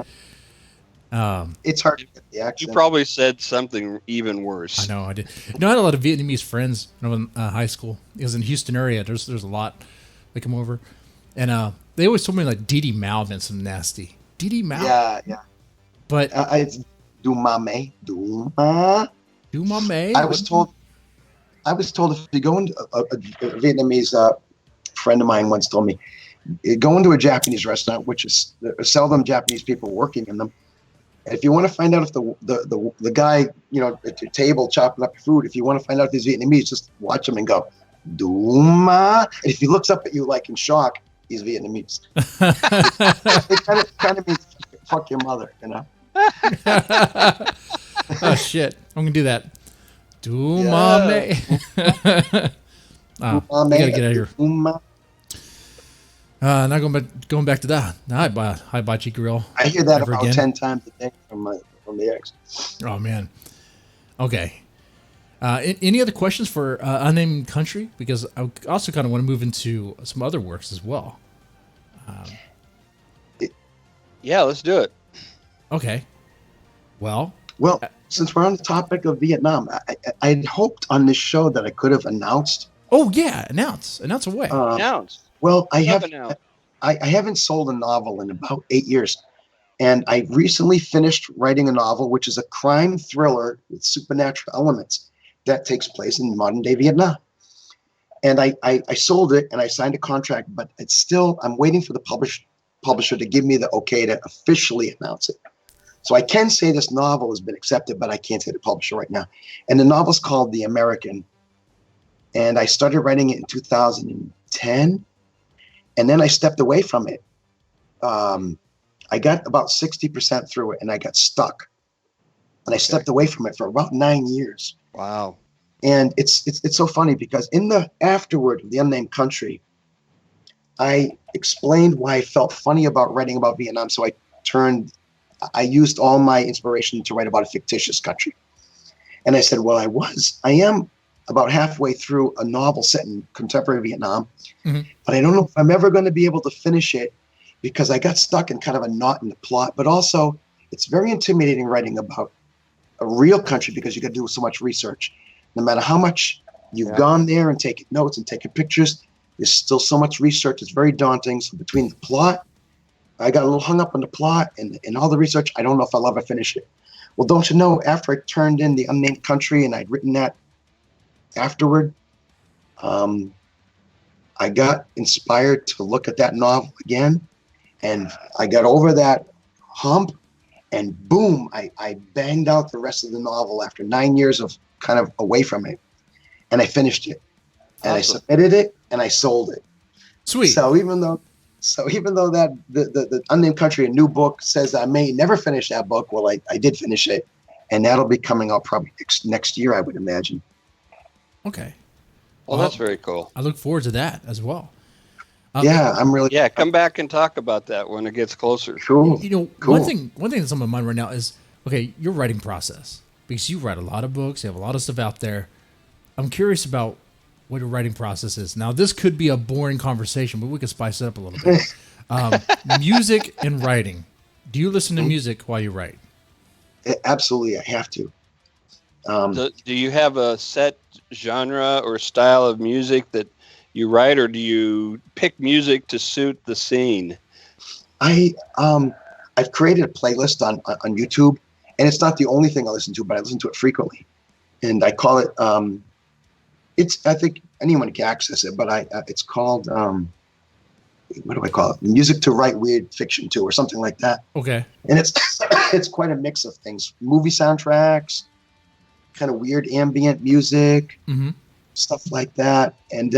It's hard to get the accent. You probably said something even worse. I know, I did. I had a lot of Vietnamese friends when I was in high school. It was in Houston area. There's a lot that come over. And they always told me, like, Didi Mao meant some nasty. Didi Mao? Yeah. But It's Dumame. Duma. Dumame? I was told if you go into a Vietnamese friend of mine once told me, go into a Japanese restaurant, which is seldom Japanese people working in them. And if you want to find out if the guy, at your table chopping up your food, if you want to find out if he's Vietnamese, just watch him and go, Duma. And if he looks up at you like in shock, he's Vietnamese. It kind of means fuck your mother, Oh shit! I'm gonna do that. Dumame. We gotta get out of here. Now going back to that. Hibachi Grill. I hear that about again. 10 times a day from the ex. Oh man. Okay. Any other questions for Unnamed Country? Because I also kind of want to move into some other works as well. Yeah, let's do it. Okay. Well, since we're on the topic of Vietnam, I had hoped on this show that I could have announced. Oh yeah, announce away. Announce. Well, I haven't sold a novel in about 8 years, and I recently finished writing a novel, which is a crime thriller with supernatural elements that takes place in modern day Vietnam. And I sold it and I signed a contract, but I'm waiting for the publisher to give me the okay to officially announce it. So I can say this novel has been accepted, but I can't say the publisher right now. And the novel's called The American. And I started writing it in 2010. And then I stepped away from it. I got about 60% through it and I got stuck. And I stepped away from it for about 9 years. Wow. And it's so funny because in the afterword of The Unnamed Country, I explained why I felt funny about writing about Vietnam. So I used all my inspiration to write about a fictitious country. And I said, well, I am about halfway through a novel set in contemporary Vietnam, but I don't know if I'm ever going to be able to finish it because I got stuck in kind of a knot in the plot. But also, it's very intimidating writing about a real country because you got to do so much research. No matter how much you've gone there and taken notes and taken pictures, there's still so much research. It's very daunting. So between the plot, I got a little hung up on the plot and all the research. I don't know if I'll ever finish it. Well, don't you know, after I turned in the Unnamed Country and I'd written that afterward, I got inspired to look at that novel again, and I got over that hump, and boom, I banged out the rest of the novel after 9 years of kind of away from it, and I finished it, and Awesome. I submitted it, and I sold it. Sweet. So even though that the Unnamed Country, a new book, says I may never finish that book, well, I did finish it, and that'll be coming out probably next year, I would imagine. Okay. Well, that's very cool. I look forward to that as well. Yeah, I'm really. Yeah, come back and talk about that when it gets closer. Cool. You know, Cool. one thing that's on my mind right now is, okay, your writing process, because you write a lot of books, you have a lot of stuff out there. I'm curious about what your writing process is. Now, this could be a boring conversation, but we could spice it up a little bit. Music and writing. Do you listen to music while you write? Absolutely, I have to. Do you have a set genre or style of music that you write, or do you pick music to suit the scene? I've created a playlist on YouTube, and it's not the only thing I listen to, but I listen to it frequently, and I call it. I think anyone can access it, but it's called. What do I call it? Music to write weird fiction to, or something like that. Okay. And it's quite a mix of things: movie soundtracks, kind of weird ambient music, stuff like that, and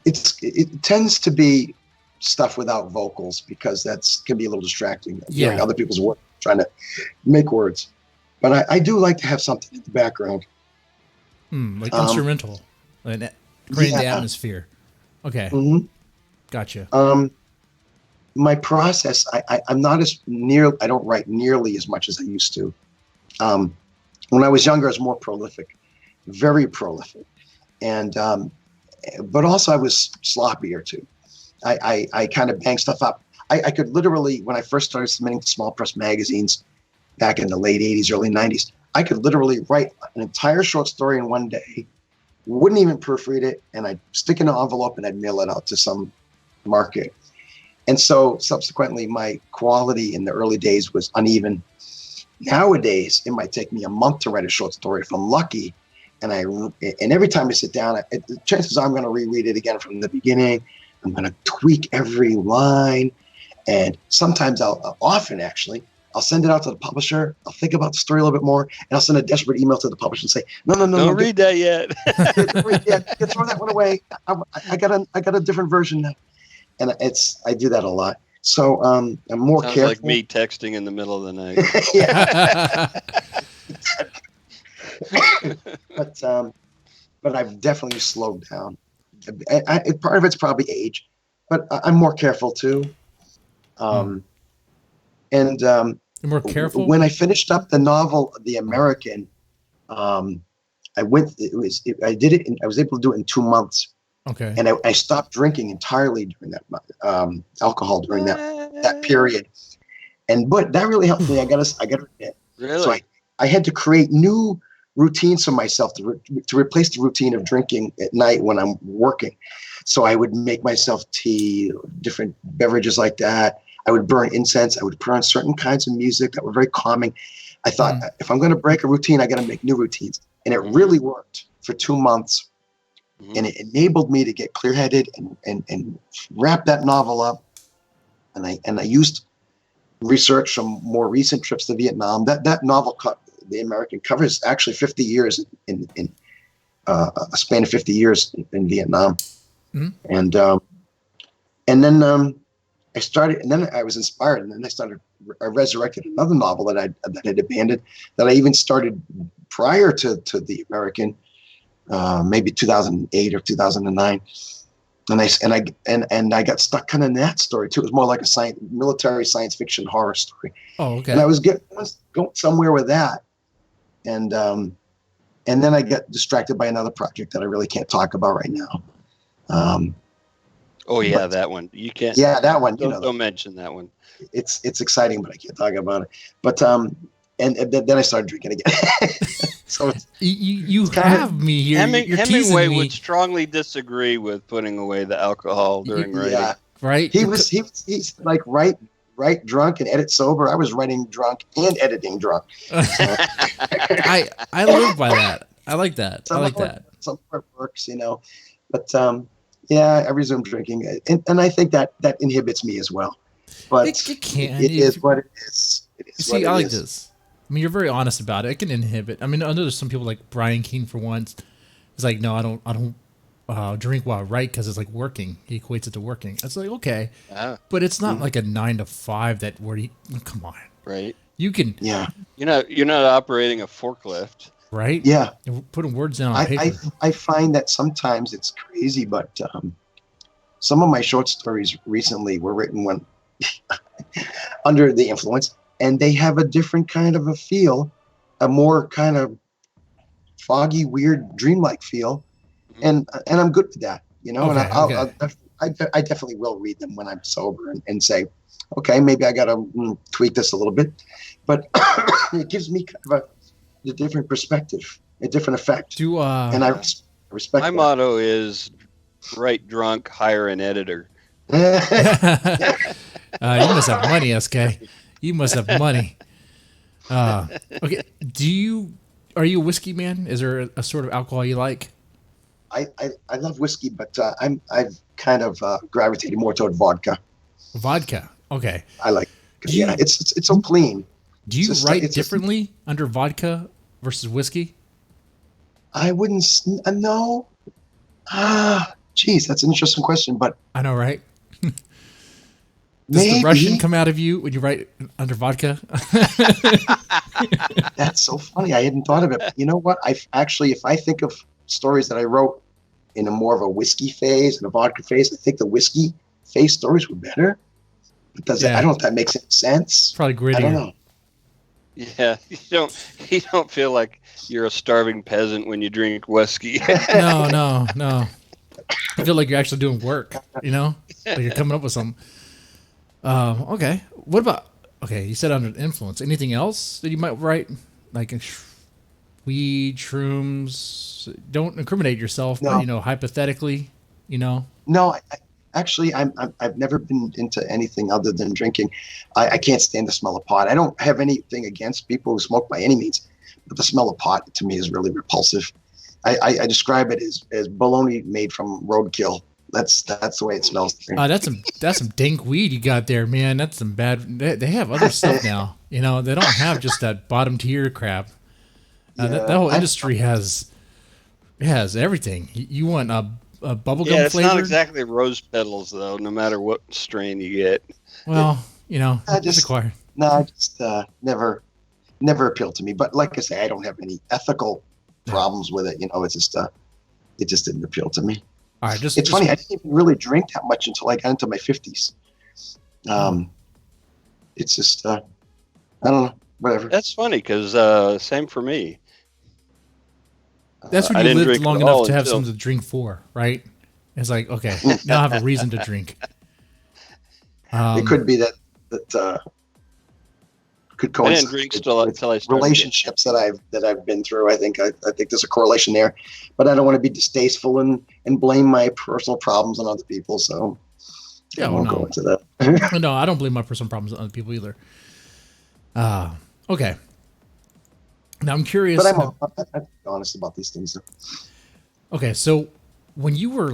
it tends to be stuff without vocals, because can be a little distracting. Hearing other people's work, trying to make words. But I do like to have something in the background, like instrumental, and creating the atmosphere. Okay. Mm-hmm. Gotcha. My process, I'm not I don't write nearly as much as I used to. When I was younger, I was more prolific, very prolific. And, but also I was sloppier too. I kind of banged stuff up. I could literally, when I first started submitting to small press magazines back in the late 80s, early 90s, I could literally write an entire short story in one day, wouldn't even proofread it, and I'd stick it in an envelope and I'd mail it out to some market. And so subsequently, my quality in the early days was uneven. Nowadays, it might take me a month to write a short story if I'm lucky. And every time I sit down, chances are I'm going to reread it again from the beginning. I'm going to tweak every line. And sometimes often actually, I'll send it out to the publisher. I'll think about the story a little bit more, and I'll send a desperate email to the publisher and say, no. Don't read that yet. Throw that one away. I got a different version now. And I do that a lot. So I'm more Sounds careful. like me texting in the middle of the night. But I've definitely slowed down. Part of it's probably age, but I'm more careful too. And You're more careful. When I finished up the novel, The American, I was able to do it in 2 months. Okay. And I stopped drinking entirely during that alcohol during that period. But that really helped me. I got to admit. Really? So I had to create new routines for myself to replace the routine of drinking at night when I'm working. So I would make myself tea, different beverages like that. I would burn incense. I would put on certain kinds of music that were very calming. I thought, if I'm going to break a routine, I got to make new routines. And it really worked for 2 months. And it enabled me to get clear-headed and wrap that novel up. And I used research from more recent trips to Vietnam. That novel, The American, covers actually 50 years in a span of 50 years in Vietnam. And then I started, and then I was inspired, and then I resurrected another novel that I'd abandoned, that I even started prior to The American. Maybe 2008 or 2009, and I got stuck kind of in that story too. It was more like a military science fiction horror story. Oh, okay. And I was going somewhere with that, and then I got distracted by another project that I really can't talk about right now. That one you can't. Yeah, that one. Don't mention that one. It's exciting, but I can't talk about it. But and then I started drinking again. So you have me here. Hemingway would strongly disagree with putting away the alcohol during writing. Yeah, right. He's like right write drunk and edit sober. I was writing drunk and editing drunk. I live by that. I like that. I like that. Some part works, But yeah, I resumed drinking, and I think that inhibits me as well. But it can. It is what it is. See, I like this. I mean, you're very honest about it. It can inhibit. I mean, I know there's some people like Brian Keene, for once. It's like, no, I don't drink while I write because it's like working. He equates it to working. It's like, okay, but it's not like a 9 to 5 that where you come on, right? You can, You're not operating a forklift, right? Yeah, you're putting words down on paper. I find that sometimes it's crazy, but some of my short stories recently were written when under the influence, and they have a different kind of a feel, a more kind of foggy, weird, dreamlike feel, and I'm good with that, And I definitely will read them when I'm sober and say, okay, maybe I got to tweak this a little bit, but it gives me kind of a different perspective, a different effect. And I respect. My motto is write drunk, hire an editor. You must have money, SK. You must have money. Okay. Are you a whiskey man? Is there a sort of alcohol you like? I love whiskey, but I've kind of gravitated more toward vodka. Vodka. Okay. I like. It's so clean. Do you write differently under vodka versus whiskey? I wouldn't. No. Geez, that's an interesting question, but I know, right? Does maybe the Russian come out of you when you write under vodka? That's so funny. I hadn't thought of it. You know what? If I think of stories that I wrote in a more of a whiskey phase and a vodka phase, I think the whiskey phase stories were better. I don't know if that makes any sense. Probably grittier. I don't know. Yeah, you don't feel like you're a starving peasant when you drink whiskey. No. I feel like you're actually doing work, like you're coming up with something. Okay. What about, you said under influence. Anything else that you might write? Like weed, shrooms? Don't incriminate yourself, no. But, hypothetically, No, I've never been into anything other than drinking. I can't stand the smell of pot. I don't have anything against people who smoke by any means, but the smell of pot to me is really repulsive. I describe it as bologna made from roadkill. That's the way it smells to me. That's some dank weed you got there, man. That's some bad. They have other stuff now. They don't have just that bottom tier crap. That whole industry has everything. You want a bubblegum flavor? It's not exactly rose petals though. No matter what strain you get. Well, just acquired. No, just never appealed to me. But like I say, I don't have any ethical problems with it. It just didn't appeal to me. All right, it's funny. I didn't even really drink that much until I got into my 50s. It's just I don't know. Whatever. That's funny because same for me. That's when you lived long enough to have something to drink for, right? It's like, okay, now I have a reason to drink. It could be that could coincide. I didn't drink until I started relationships that I've been through. I think there's a correlation there, but I don't want to be distasteful and blame my personal problems on other people. So I won't go into that. No, I don't blame my personal problems on other people either. Okay. Now I'm curious. But I'm honest about these things. Okay, so when you were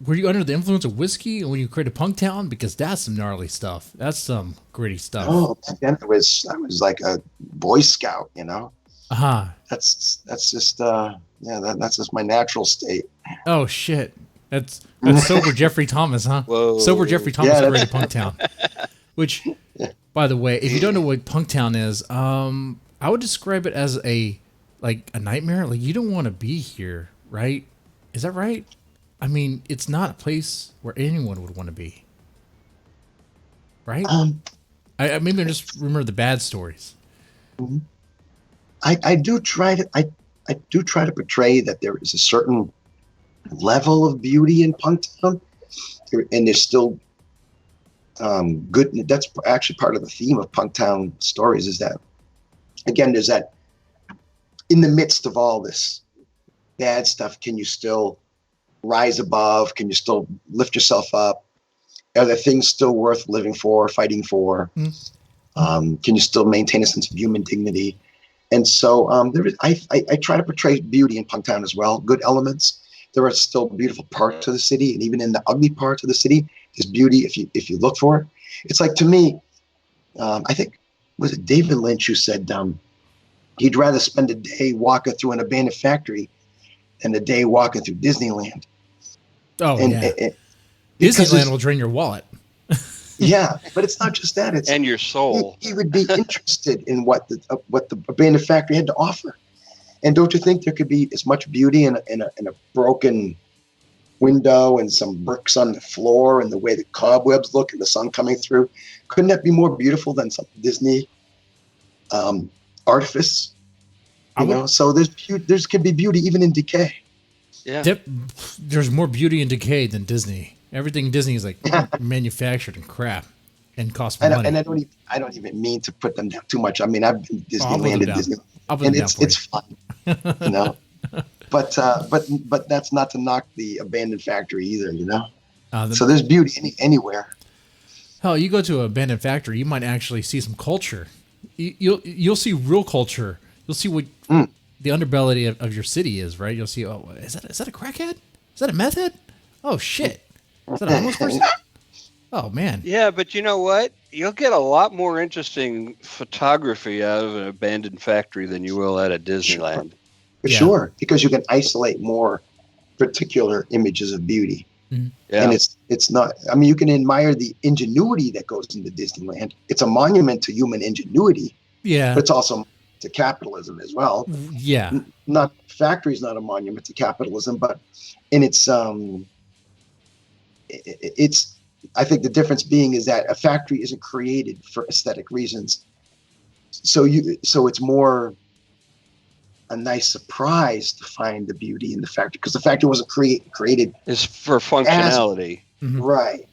were you under the influence of whiskey when you created Punktown? Because that's some gnarly stuff. That's some gritty stuff. Oh, back then I was like a Boy Scout, Uh-huh. That's just that's just my natural state. Oh shit. That's sober Jeffrey Thomas, huh? Whoa. Sober Jeffrey Thomas created Punktown. Which, by the way, if you don't know what Punktown is, I would describe it as a nightmare. Like, you don't want to be here, right? Is that right? I mean, it's not a place where anyone would want to be, right? I maybe I just remember the bad stories. I do try to portray that there is a certain level of beauty in Punktown, and there's still good. That's actually part of the theme of Punktown stories. Is that again? There's that in the midst of all this bad stuff, can you still rise above? Can you still lift yourself up? are there things still worth living for, fighting for? Can you still maintain a sense of human dignity? And so I try to portray beauty in Punktown as well, good elements. There are still beautiful parts of the city, and even in the ugly parts of the city, there's beauty if you look for it. It's like, to me, I think, was it David Lynch who said he'd rather spend a day walking through an abandoned factory than a day walking through Disneyland. Oh, yeah. Disneyland will drain your wallet. Yeah, but it's not just that. It's and your soul. He would be interested in what the abandoned factory had to offer. And don't you think there could be as much beauty in a broken window and some bricks on the floor and the way the cobwebs look and the sun coming through? Couldn't that be more beautiful than some Disney artifice? So there's could be beauty even in decay. Yeah, there's more beauty in decay than Disney. Everything in Disney is like manufactured and crap and costs money. And I don't even mean to put them down too much. I mean, I've been to Disneyland and Disney, and it's fun, But that's not to knock the abandoned factory either, So there's beauty anywhere. Hell, you go to an abandoned factory, you might actually see some culture. You'll see real culture. You'll see what the underbelly of your city is, right? You'll see, oh, is that a crackhead? Is that a meth head? Oh shit. Is that a homeless person? Oh, man. Yeah, but you know what? You'll get a lot more interesting photography out of an abandoned factory than you will at a Disneyland. Sure, because you can isolate more particular images of beauty. Mm-hmm. Yeah. And it's not, I mean, you can admire the ingenuity that goes into Disneyland. It's a monument to human ingenuity. Yeah. But it's also to capitalism as well. Yeah. Factory's not a monument to capitalism, but in its I think the difference being is that a factory isn't created for aesthetic reasons. So it's more a nice surprise to find the beauty in the factory, because the factory wasn't created. It's for functionality. Right.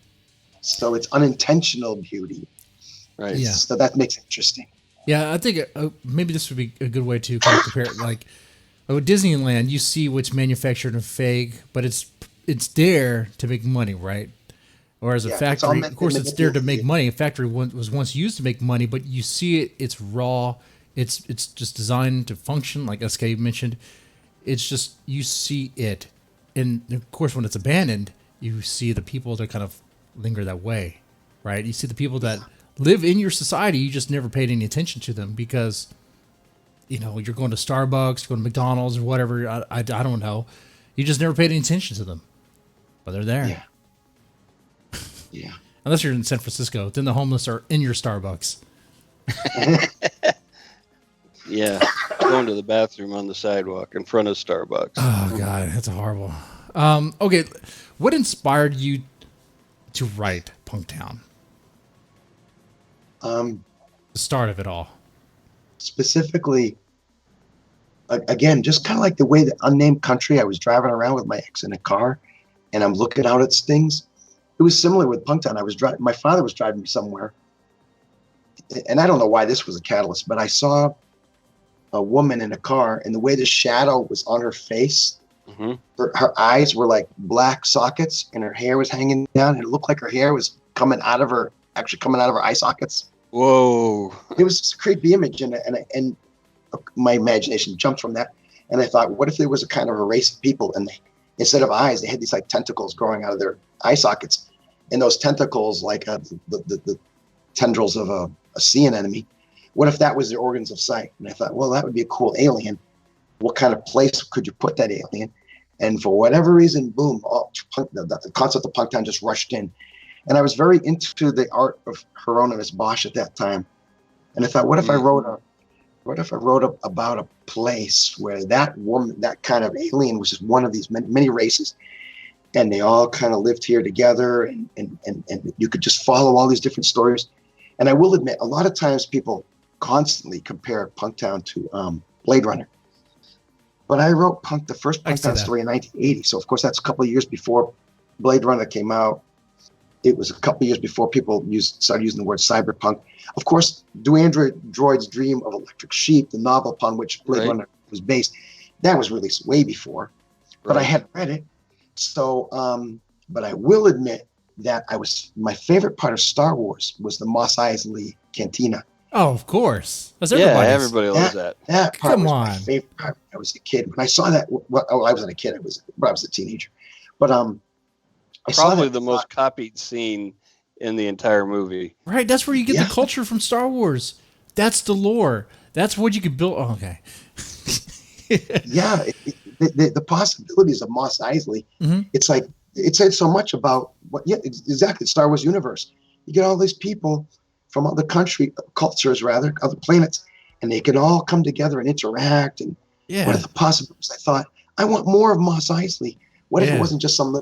So it's unintentional beauty. Right. Yeah. So that makes it interesting. Yeah, I think maybe this would be a good way to kind of compare it. Like, with Disneyland, you see what's manufactured and fake, but it's there to make money, right? Whereas a factory, of course, it's there to make money. A factory was once used to make money, but you see it, it's raw. It's just designed to function, like SK mentioned. It's just, you see it. And, of course, when it's abandoned, you see the people that kind of linger that way, right? You see the people that live in your society, you just never paid any attention to them because, you're going to Starbucks, going to McDonald's or whatever. I don't know. You just never paid any attention to them. But they're there. Yeah. Yeah. Unless you're in San Francisco, then the homeless are in your Starbucks. Yeah. Going to the bathroom on the sidewalk in front of Starbucks. Oh, God. That's horrible. Okay. What inspired you to write Punktown? The start of it all. Specifically, again, just kind of like the way that Unnamed Country, I was driving around with my ex in a car and I'm looking out at things. It was similar with Punktown. My father was driving me somewhere, and I don't know why this was a catalyst, but I saw a woman in a car, and the way the shadow was on her face, her eyes were like black sockets, and her hair was hanging down, and it looked like her hair was coming out of her eye sockets. Whoa! It was just a creepy image, and my imagination jumped from that, and I thought, what if there was a kind of a race of people, and instead of eyes, they had these like tentacles growing out of their eye sockets. And those tentacles, like the tendrils of a sea anemone, what if that was their organs of sight? And I thought, well, that would be a cool alien. What kind of place could you put that alien? And for whatever reason, boom, the concept of Punktown just rushed in. And I was very into the art of Hieronymus Bosch at that time. And I thought, what if I wrote about a place where that woman, that kind of alien, was just one of these many races, and they all kind of lived here together, and you could just follow all these different stories. And I will admit, a lot of times people constantly compare Punktown to Blade Runner. But I wrote the first Punktown story in 1980. So, of course, that's a couple of years before Blade Runner came out. It was a couple of years before people started using the word cyberpunk. Of course, Do Androids Dream of Electric Sheep, the novel upon which Blade Runner was based, that was released way before. But I hadn't read it. So, but I will admit that my favorite part of Star Wars was the Mos Eisley Cantina. Oh, of course. That's Yeah, everybody's. everybody loves that. That part Come was on. my favorite part when I was a kid. When I saw that, well, I wasn't a kid. I was a teenager. But I saw Probably that, the most copied scene in the entire movie. Right, that's where you get Yeah. the culture from Star Wars. That's the lore. That's what you could build. Oh, okay. Yeah, the possibilities of Mos Eisley. Mhm. It's like it said so much about what. Yeah, exactly. Star Wars universe. You get all these people from other cultures, rather other planets, and they can all come together and interact. And Yeah. what are the possibilities? I thought I want more of Mos Eisley. What if Yeah. it wasn't just some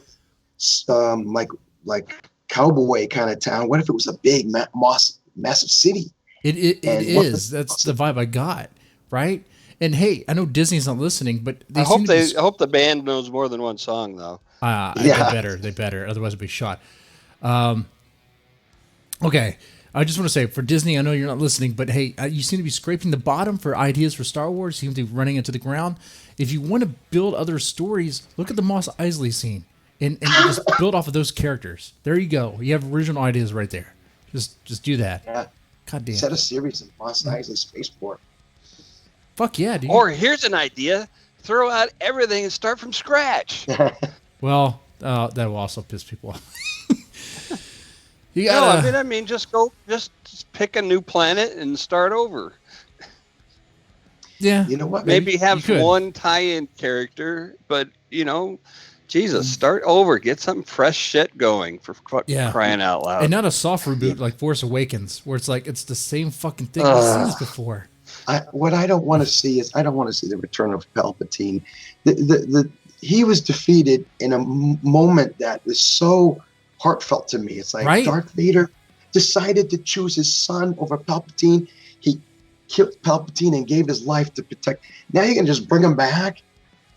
like cowboy kind of town? What if it was a big massive city? It And what is. That's the vibe I got, right? And hey, I know Disney's not listening, but I seem to be hope the band knows more than one song though. Yeah. They better. Otherwise, it'd be shot. Okay, I just want to say for Disney, I know you're not listening, but hey, you seem to be scraping the bottom for ideas for Star Wars. You seem to be running into the ground. If you want to build other stories, look at the Mos Eisley scene and just build off of those characters. There you go. You have original ideas right there. Just do that. Yeah. God damn. Set a series of Mos Eisley Spaceport. Fuck yeah, dude. Or here's an idea: throw out everything and start from scratch. Well, that will also piss people off. You No, gotta, I mean, just pick a new planet and start over. yeah. You know what? Maybe you have could. one tie-in character, but Jesus, start over, get some fresh shit going for Yeah. crying out loud. And not a soft reboot like Force Awakens, where it's like it's the same fucking thing we've seen this before. What I don't want to see is the return of Palpatine. He was defeated in a moment that was so heartfelt to me. It's like Right? Darth Vader decided to choose his son over Palpatine. He killed Palpatine and gave his life to protect. Now you can just bring him back.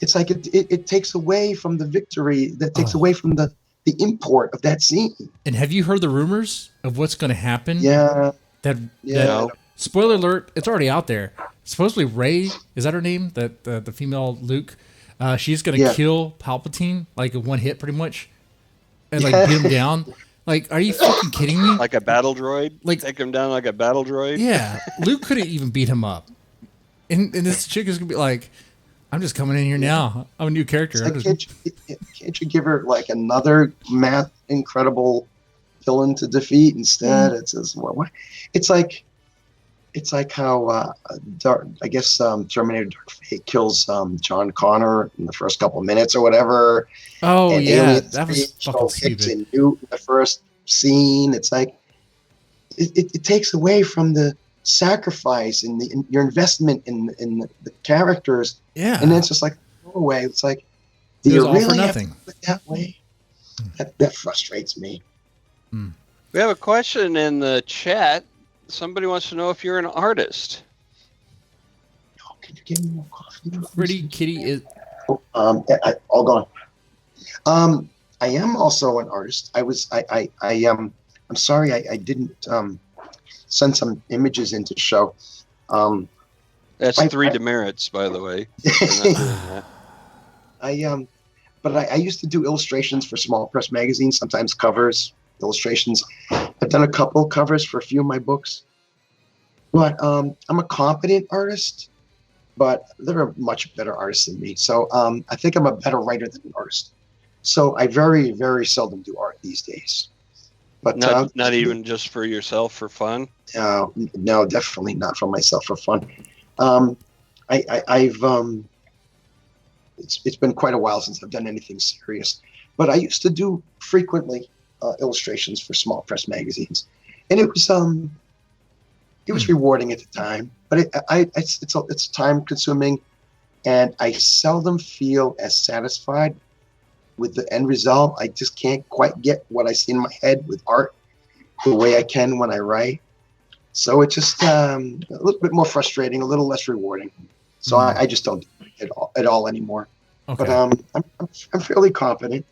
It's like it takes away from the victory. That takes away from the import of that scene. And have you heard the rumors of what's going to happen? Yeah. That No. spoiler alert, it's already out there. Supposedly Rey, is that her name? That the female Luke, she's going to kill Palpatine like a one hit pretty much, and like beat him down. Like, are you fucking kidding me? Like a battle droid? Like- Take him down like a battle droid? Yeah, Luke couldn't even beat him up, and this chick is gonna be like, "I'm just coming in here now. I'm a new character." It's like, can't you give her like another incredible villain to defeat instead? It's just, what? It's like how Terminator Dark Fate kills John Connor in the first couple of minutes or whatever. Oh And yeah, Alien that was 3 fucking hits stupid. in Newt in the first scene. It's like it takes away from the sacrifice and your investment in the characters, Yeah, and then it's just like go away. It's like, do It was you all for really have nothing. to do it that way? That frustrates me. We have a question in the chat. Somebody wants to know if you're an artist. Oh, can you give me more coffee? Pretty Kitty is. All gone. I am also an artist. I'm sorry I didn't send some images into the show. That's 3 demerits, by the way. for not doing that. But I used to do illustrations for small press magazines, sometimes covers, illustrations. I've done a couple covers for a few of my books. But I'm a competent artist, but there are much better artists than me. So I think I'm a better writer than an artist. So I very, very seldom do art these days. But Not even just for yourself for fun? no, definitely not for myself for fun. It's been quite a while since I've done anything serious, but I used to do frequently illustrations for small press magazines, and it was rewarding at the time. But it's time consuming, and I seldom feel as satisfied with the end result. I just can't quite get what I see in my head with art the way I can when I write. So it's just a little bit more frustrating, a little less rewarding. So I just don't do it at all anymore. Okay. But I'm fairly confident.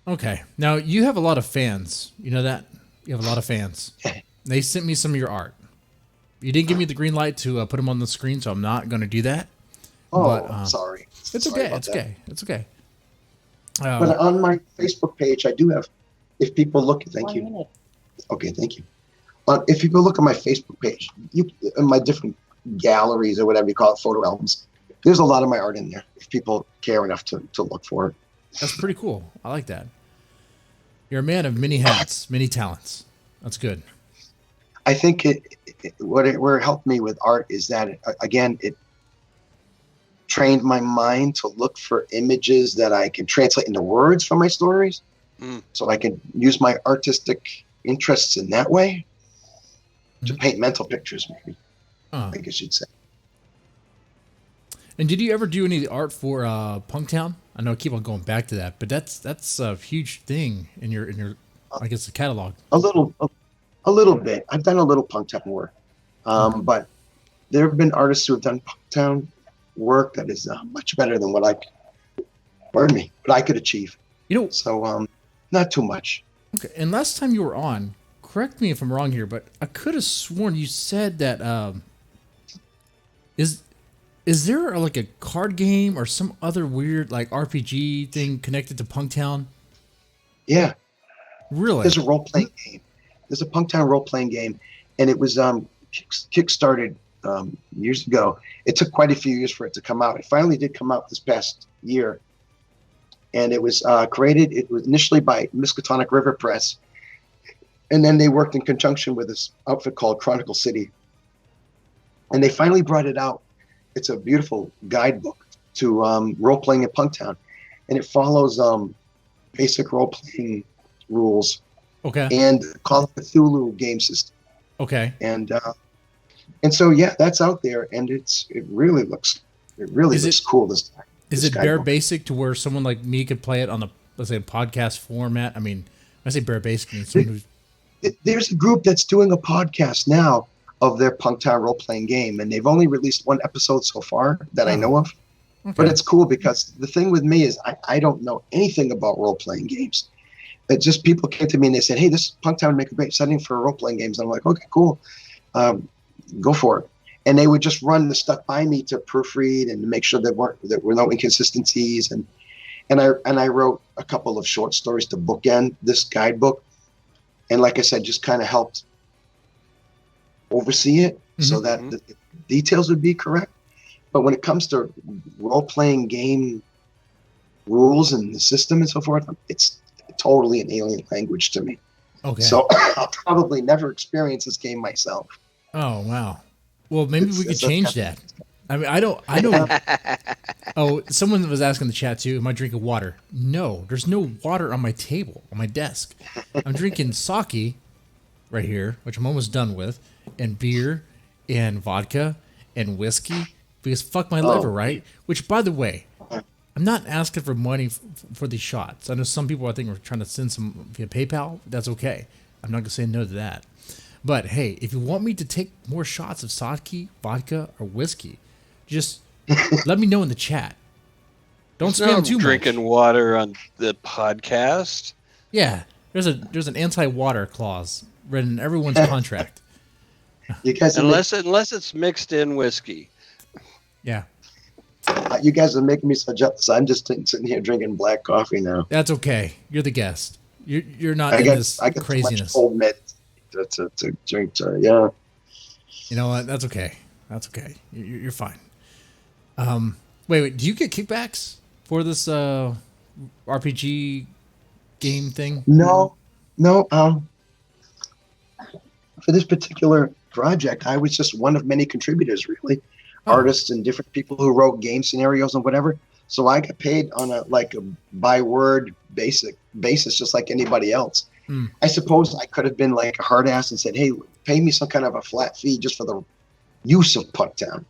Okay. Now you have a lot of fans. You know that? You have a lot of fans. They sent me some of your art. You didn't give me the green light to put them on the screen, so I'm not going to do that. Oh, But, sorry. It's Sorry okay. about It's that. okay. It's okay. But on my Facebook page, I do have if people look, thank you. Okay, thank you. If you go look at my Facebook page, my different galleries or whatever you call it, photo albums, there's a lot of my art in there. If people care enough to look for it. That's pretty cool. I like that. You're a man of many hats, many talents. That's good. I think where it helped me with art is that it trained my mind to look for images that I can translate into words for my stories, so I can use my artistic interests in that way to paint mental pictures, maybe. I think I should say. And did you ever do any art for Punktown? I know I keep on going back to that, but that's a huge thing in your I guess the catalog. A little bit. I've done a little Punktown work, but there have been artists who have done Punktown work that is much better than what I could achieve. So not too much. Okay. And last time you were on, correct me if I'm wrong here, but I could have sworn you said that is there like a card game or some other weird like RPG thing connected to Punktown? Yeah. Really? There's a role-playing game. There's a Punktown role-playing game, and it was kickstarted years ago. It took quite a few years for it to come out. It finally did come out this past year, and it was created. It was initially by Miskatonic River Press, and then they worked in conjunction with this outfit called Chronicle City, and they finally brought it out. It's a beautiful guidebook to role-playing in Punktown, and it follows basic role-playing rules. Okay. And Call of Cthulhu game system. Okay. And so yeah, that's out there, and it really looks cool this time. Is it bare basic to where someone like me could play it on the, let's say, podcast format? I mean, when I say bare basic, I mean someone who's... There's a group that's doing a podcast now of their Punktown role-playing game, and they've only released one episode so far that I know of. Okay. But it's cool because the thing with me is I don't know anything about role-playing games. It just people came to me and they said, "Hey, this Punktown would make a great setting for role-playing games." And I'm like, "Okay, cool, go for it." And they would just run the stuff by me to proofread and make sure there were no inconsistencies. And I wrote a couple of short stories to bookend this guidebook. And like I said, just kind of helped oversee it so that the details would be correct. But when it comes to role-playing game rules and the system and so forth, it's totally an alien language to me. Okay. So I'll probably never experience this game myself. Oh, wow. Well, maybe we could change that. I mean, I don't. Oh, someone was asking in the chat too, am I drinking water? No, there's no water on my table, on my desk. I'm drinking sake right here, which I'm almost done with, and beer and vodka and whiskey because fuck my liver, right? Which, by the way, I'm not asking for money for these shots. I know some people I think are trying to send some via PayPal. That's okay. I'm not going to say no to that. But hey, if you want me to take more shots of sake, vodka, or whiskey, just let me know in the chat. Don't spam too much. Drinking water on the podcast. Yeah, there's an anti-water clause written in everyone's contract. You guys, unless it's mixed in whiskey. Yeah. You guys are making me so jealous. I'm just sitting here drinking black coffee now. That's okay. You're the guest. You're not in this craziness. Too much cold to drink. Yeah. You know what? That's okay. That's okay. You're fine. Wait. Do you get kickbacks for this RPG game thing? No. For this particular project, I was just one of many contributors, really. Artists and different people who wrote game scenarios and whatever. So I got paid on a by word basis, just like anybody else. I suppose I could have been like a hard ass and said, "Hey, pay me some kind of a flat fee just for the use of Punktown."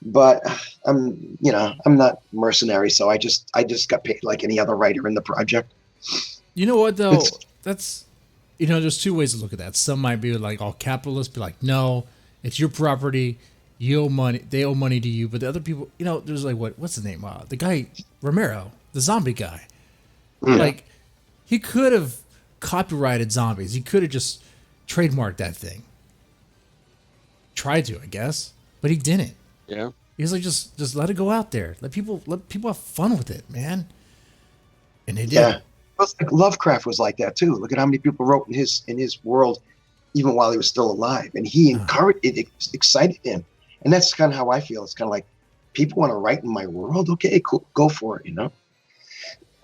But I'm not mercenary, so I just got paid like any other writer in the project. You know what though? That's there's two ways to look at that. Some might be like all capitalists, be like, "No, it's your property. You owe money. They owe money to you." But the other people, there's like what's his name? The guy Romero, the zombie guy. Like he could have copyrighted zombies. He could have just trademarked that thing. Tried to, I guess, but he didn't. Yeah. He's like, just let it go out there. Let people have fun with it, man. And they did. Yeah. It's like Lovecraft was like that too. Look at how many people wrote in his world, even while he was still alive, and he encouraged it, excited him, and that's kind of how I feel. It's kind of like people want to write in my world. Okay, cool, go for it. You know.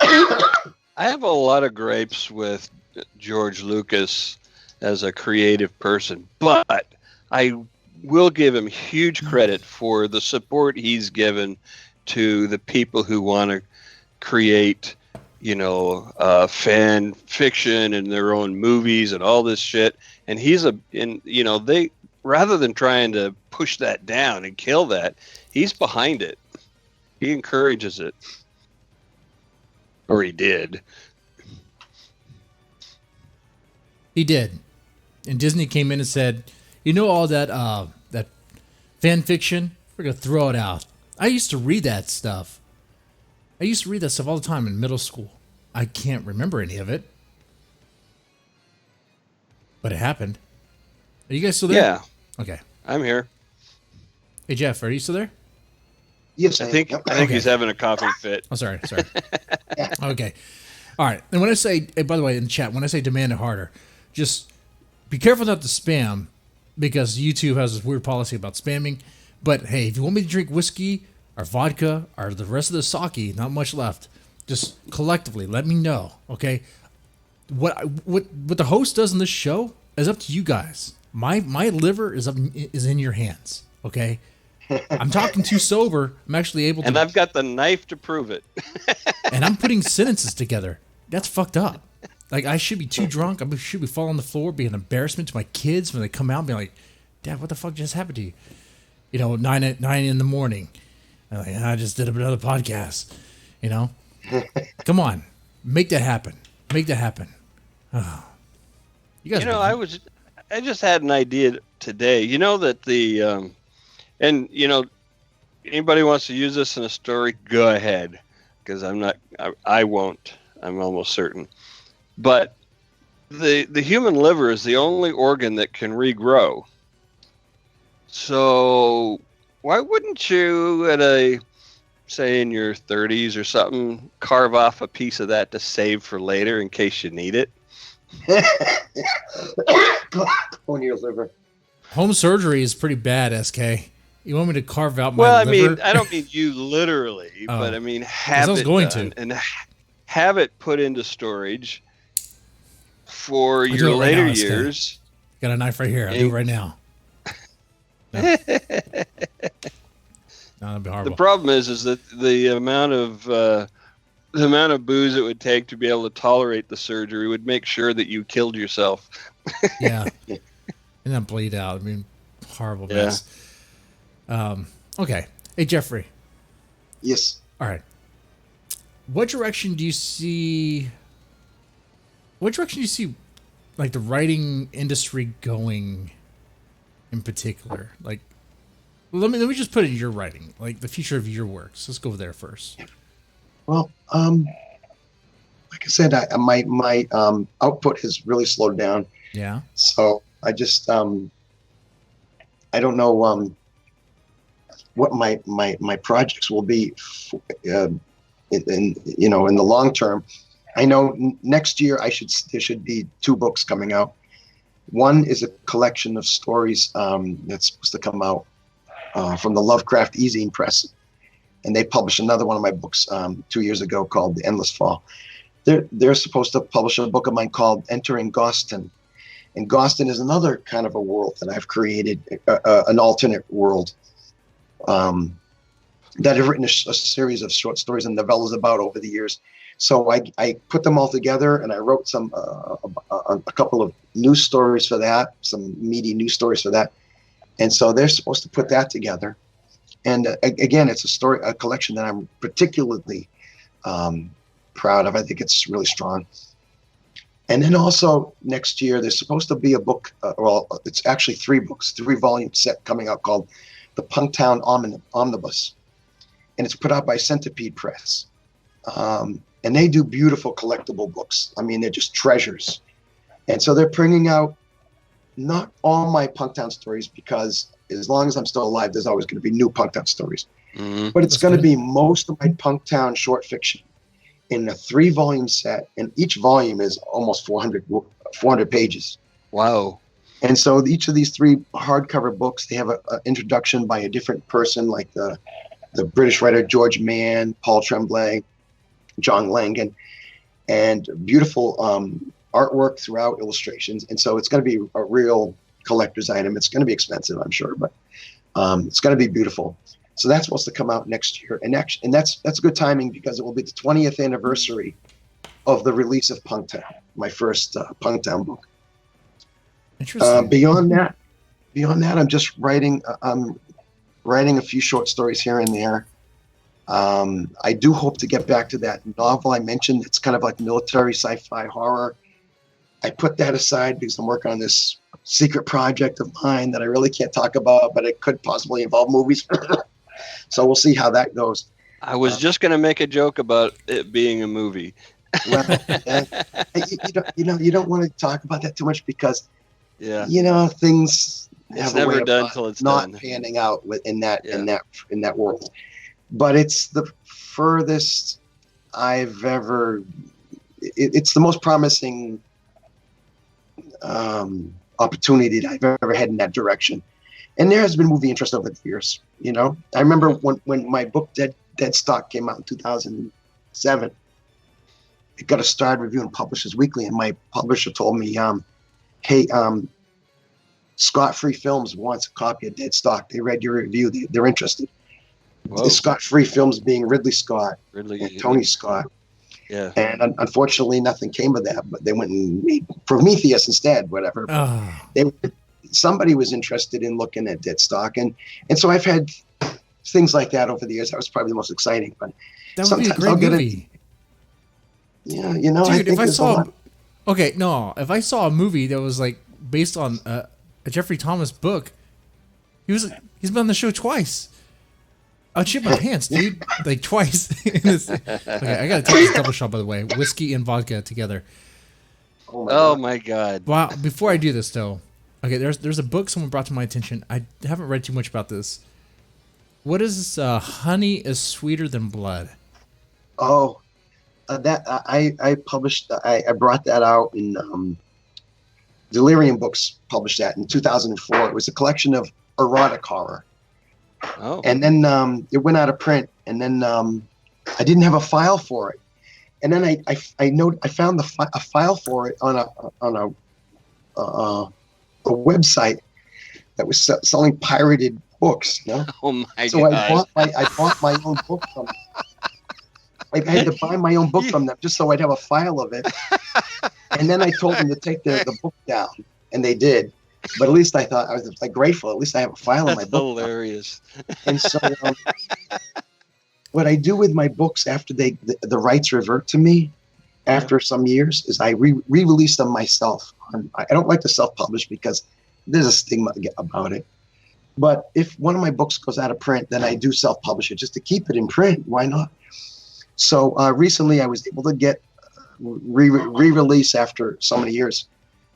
I have a lot of gripes with George Lucas as a creative person, but I will give him huge credit for the support he's given to the people who want to create, fan fiction and their own movies and all this shit. And they, rather than trying to push that down and kill that, he's behind it. He encourages it. Or he did. He did. And Disney came in and said, all that that fan fiction, we're going to throw it out. I used to read that stuff. I used to read that stuff all the time in middle school. I can't remember any of it. But it happened. Are you guys still there? Yeah. Okay. I'm here. Hey, Jeff, are you still there? Yes, I think he's having a coughing fit. Oh, sorry. Okay. All right. And when I say, by the way, in the chat, when I say demand it harder, just be careful not to spam, because YouTube has this weird policy about spamming. But hey, if you want me to drink whiskey or vodka or the rest of the sake, not much left, just collectively let me know. Okay. What the host does in this show is up to you guys. My liver is in your hands. Okay. I'm talking too sober. I'm actually able to. And I've got the knife to prove it. And I'm putting sentences together. That's fucked up. Like, I should be too drunk. I should be falling on the floor, be an embarrassment to my kids when they come out and be like, Dad, what the fuck just happened to you? 9 in the morning. I'm like, I just did another podcast. Come on. Make that happen. Oh. You guys I just had an idea today. That anybody wants to use this in a story, go ahead. Because I won't. I'm almost certain. But the human liver is the only organ that can regrow. So why wouldn't you, say in your 30s or something, carve off a piece of that to save for later in case you need it? On your liver. Home surgery is pretty bad, SK. You want me to carve out my liver? I don't mean you literally, but I mean have it done and have it put into storage for your later years. Got a knife right here. I'll do it right now. No. No, that'd be horrible. The problem is that the amount of booze it would take to be able to tolerate the surgery would make sure that you killed yourself. Yeah. And then bleed out. I mean, horrible mess. Okay. Hey, Jeffrey. Yes. All right. What direction do you see like the writing industry going in particular? Like, let me just put it in your writing, like the future of your works. Let's go there first. Well, like I said, my output has really slowed down. Yeah. So I just I don't know what my projects will be in the long term. I know next year there should be 2 books coming out. One is a collection of stories that's supposed to come out from the Lovecraft e-zine press, and they published another one of my books 2 years ago called The Endless Fall. They're supposed to publish a book of mine called Entering Goston, and Goston is another kind of a world that I've created, an alternate world that I've written a series of short stories and novellas about over the years. So I put them all together, and I wrote a couple of news stories for that, some meaty news stories for that. And so they're supposed to put that together. And again, it's a collection that I'm particularly proud of. I think it's really strong. And then also next year, there's supposed to be a book, it's actually 3 books, 3-volume set coming out called The Punktown Omnibus. And it's put out by Centipede Press. And they do beautiful collectible books. I mean, they're just treasures. And so they're bringing out not all my Punktown stories, because as long as I'm still alive, there's always going to be new Punktown stories. Mm-hmm. But it's going to be most of my Punktown short fiction. in a 3-volume set, and each volume is almost 400 pages. Wow. And so each of these 3 hardcover books, they have an introduction by a different person, like the British writer George Mann, Paul Tremblay, John Langan, and beautiful artwork throughout, illustrations. And so it's going to be a real collector's item. It's going to be expensive, I'm sure, but it's going to be beautiful. So that's supposed to come out next year. And that's good timing because it will be the 20th anniversary of the release of Punktown, my first Punktown book. Interesting. Beyond that, I'm just writing a few short stories here and there. I do hope to get back to that novel I mentioned. It's kind of like military sci-fi horror. I put that aside because I'm working on this secret project of mine that I really can't talk about, but it could possibly involve movies. So we'll see how that goes. I was just going to make a joke about it being a movie. Well, you don't want to talk about that too much because, things it's never done till it's not done. Panning out in that world. But it's the furthest I've ever. It's the most promising opportunity that I've ever had in that direction. And there has been movie interest over the years. I remember when my book DEADSTOCK came out in 2007. It got a starred review in Publishers Weekly, and my publisher told me, "Hey, Scott Free Films wants a copy of DEADSTOCK. They read your review. They're interested." Whoa. Scott Free Films being Ridley Scott and Tony Scott. Yeah. And unfortunately, nothing came of that. But they went and made Prometheus instead. Whatever. Somebody was interested in looking at DEADSTOCK, and so I've had things like that over the years. That was probably the most exciting. But that would be a great movie. Yeah, Dude, I think if I saw a movie that was like based on a Jeffrey Thomas book, he's been on the show twice. I'd shit my pants, dude, like twice. Okay, I gotta take this double shot, by the way, whiskey and vodka together. Oh my God! Wow. Before I do this, though, okay, there's a book someone brought to my attention. I haven't read too much about this. What is this? Honey is Sweeter Than Blood. Oh. That I published. I brought that out in Delirium Books. Published that in 2004. It was a collection of erotic horror. Oh. And then it went out of print. And then I didn't have a file for it. And then I found a file for it on a website that was selling pirated books. Oh my so God! I bought my own book from. I had to buy my own book from them just so I'd have a file of it. And then I told them to take the book down, and they did. But at least I thought, I was like grateful. At least I have a file of my book. Hilarious. And so what I do with my books after the rights revert to me after some years is I re-release them myself. I don't like to self-publish because there's a stigma about it. But if one of my books goes out of print, then I do self-publish it just to keep it in print. Why not? So recently I was able to get re-release after so many years.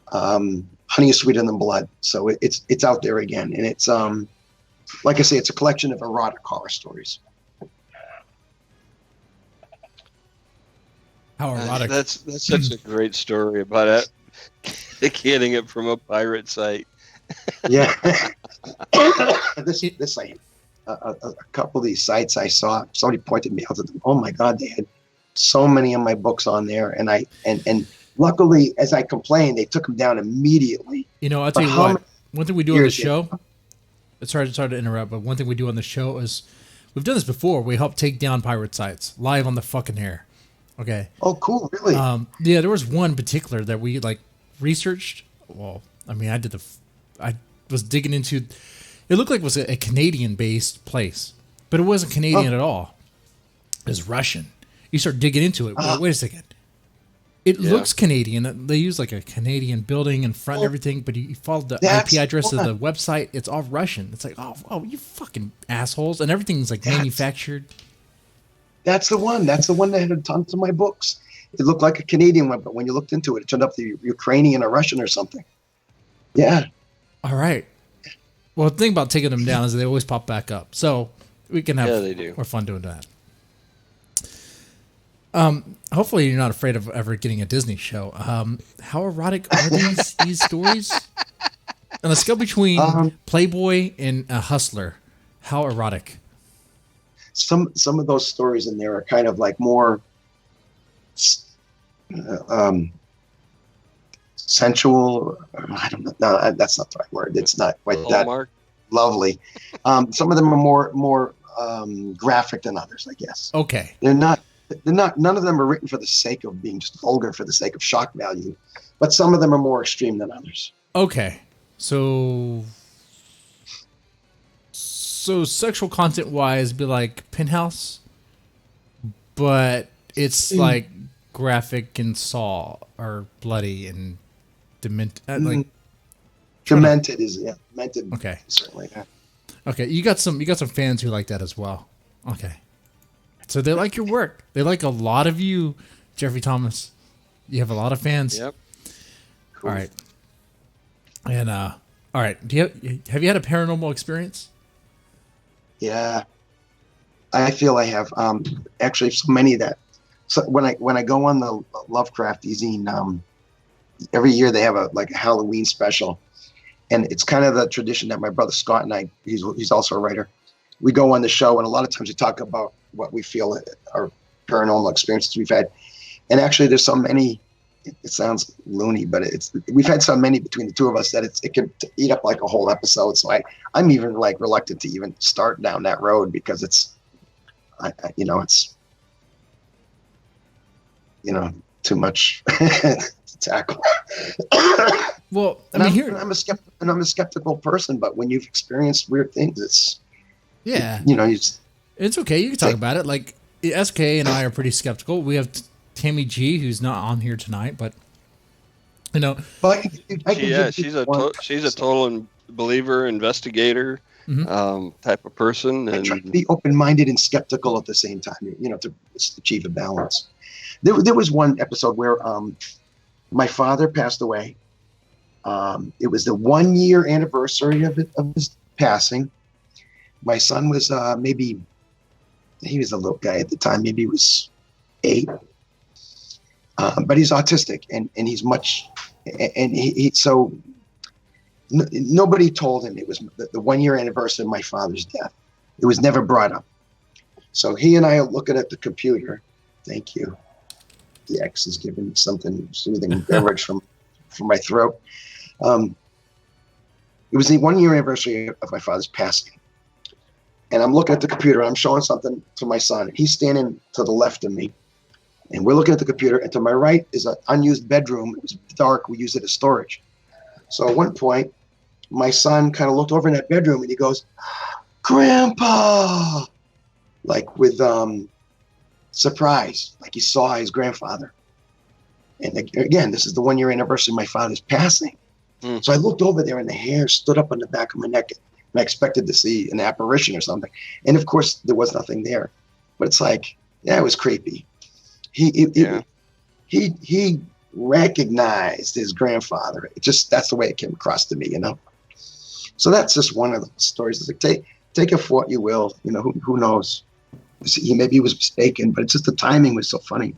Honey is Sweeter Than Blood. So it's out there again. And it's, like I say, it's a collection of erotic horror stories. How erotic. That's such a great story about it. Getting it from a pirate site. Yeah. this site. A couple of these sites I saw, somebody pointed me out to them. Oh my God, they had so many of my books on there, and luckily, as I complained, they took them down immediately. I'll tell you what. One thing we do on the show. Sorry to interrupt, but one thing we do on the show is we've done this before. We help take down pirate sites live on the fucking air. Okay. Oh, cool! Really? Yeah, there was one particular that we researched. Well, I mean, I was digging into. It looked like it was a Canadian-based place, but it wasn't Canadian at all. It was Russian. You start digging into it. Wait a second. It looks Canadian. They use like a Canadian building in front and everything, but you follow the IP address of the website. It's all Russian. It's like, oh, you fucking assholes. And everything's like manufactured. That's the one. That's the one that had tons of my books. It looked like a Canadian one, but when you looked into it, it turned up the Ukrainian or Russian or something. Yeah. All right. Well, the thing about taking them down is they always pop back up. So we can have they do. more fun doing that. Hopefully you're not afraid of ever getting a Disney show. How erotic are these stories? On a scale between Playboy and a Hustler, how erotic? Some of those stories in there are kind of like more sensual. I don't know. No, that's not the right word. It's not quite that lovely. Some of them are more graphic than others, I guess. Okay. They're not. None of them are written for the sake of being just vulgar, for the sake of shock value, but some of them are more extreme than others. Okay. So sexual content wise, be like Penthouse, but it's like graphic and Saw or bloody and demented. Demented is demented. Okay. Certainly. Yeah. Okay, you got some fans who like that as well. Okay. So they like your work. They like a lot of you, Jeffrey Thomas. You have a lot of fans. Yep. Cool. All right. And all right. Have you had a paranormal experience? Yeah, I feel I have. Actually, so many that. So when I go on the Lovecraft zine, every year they have a Halloween special, and it's kind of the tradition that my brother Scott and I, he's also a writer, we go on the show, and a lot of times we talk about what we feel are paranormal experiences we've had. And actually, there's so many. It sounds loony, but we've had so many between the two of us that it can eat up like a whole episode. So I'm even like reluctant to even start down that road because it's too much to tackle. Well, I'm a skeptical person, but when you've experienced weird things, it's it's okay. You can talk about it. Like SK and I are pretty skeptical. We have Tammy G, who's not on here tonight, but she's a total believer, investigator, type of person, and I try to be open-minded and skeptical at the same time. To achieve a balance. There was one episode where my father passed away. It was the 1 year anniversary of his passing. My son was he was a little guy at the time. Maybe he was 8. But he's autistic, and he's nobody told him it was the 1 year anniversary of my father's death. It was never brought up. So he and I are looking at the computer. Thank you. The X is giving something soothing beverage from my throat. It was the 1 year anniversary of my father's passing. And I'm looking at the computer. I'm showing something to my son. He's standing to the left of me. And we're looking at the computer, and to my right is an unused bedroom. It was dark. We used it as storage. So at one point, my son kind of looked over in that bedroom, and he goes, "Grandpa!" Like with surprise, like he saw his grandfather. And again, this is the 1 year anniversary of my father's passing. So I looked over there, and the hair stood up on the back of my neck, and I expected to see an apparition or something. And of course, there was nothing there. But it's like, it was creepy. He recognized his grandfather. That's the way it came across to me, So that's just one of the stories. It's like, take it for what you will. Who knows? Maybe he was mistaken, but it's just the timing was so funny.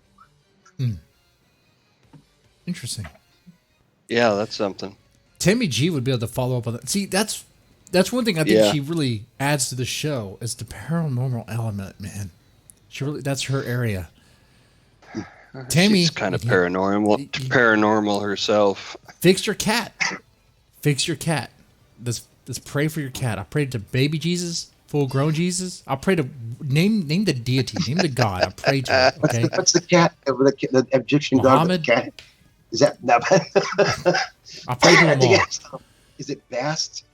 Interesting. Yeah, that's something. Tammy G would be able to follow up on that. See, that's one thing I think she really adds to the show is the paranormal element, man. That's her area. Tammy, she's kind of paranormal herself. Fix your cat. Let's pray for your cat. I prayed to baby Jesus, full grown Jesus. I'll pray to name the deity, name the God. I pray to. Okay. What's the cat? The Egyptian Muhammad? God. The cat. Is that? No. I pray to them all. Is it Bast?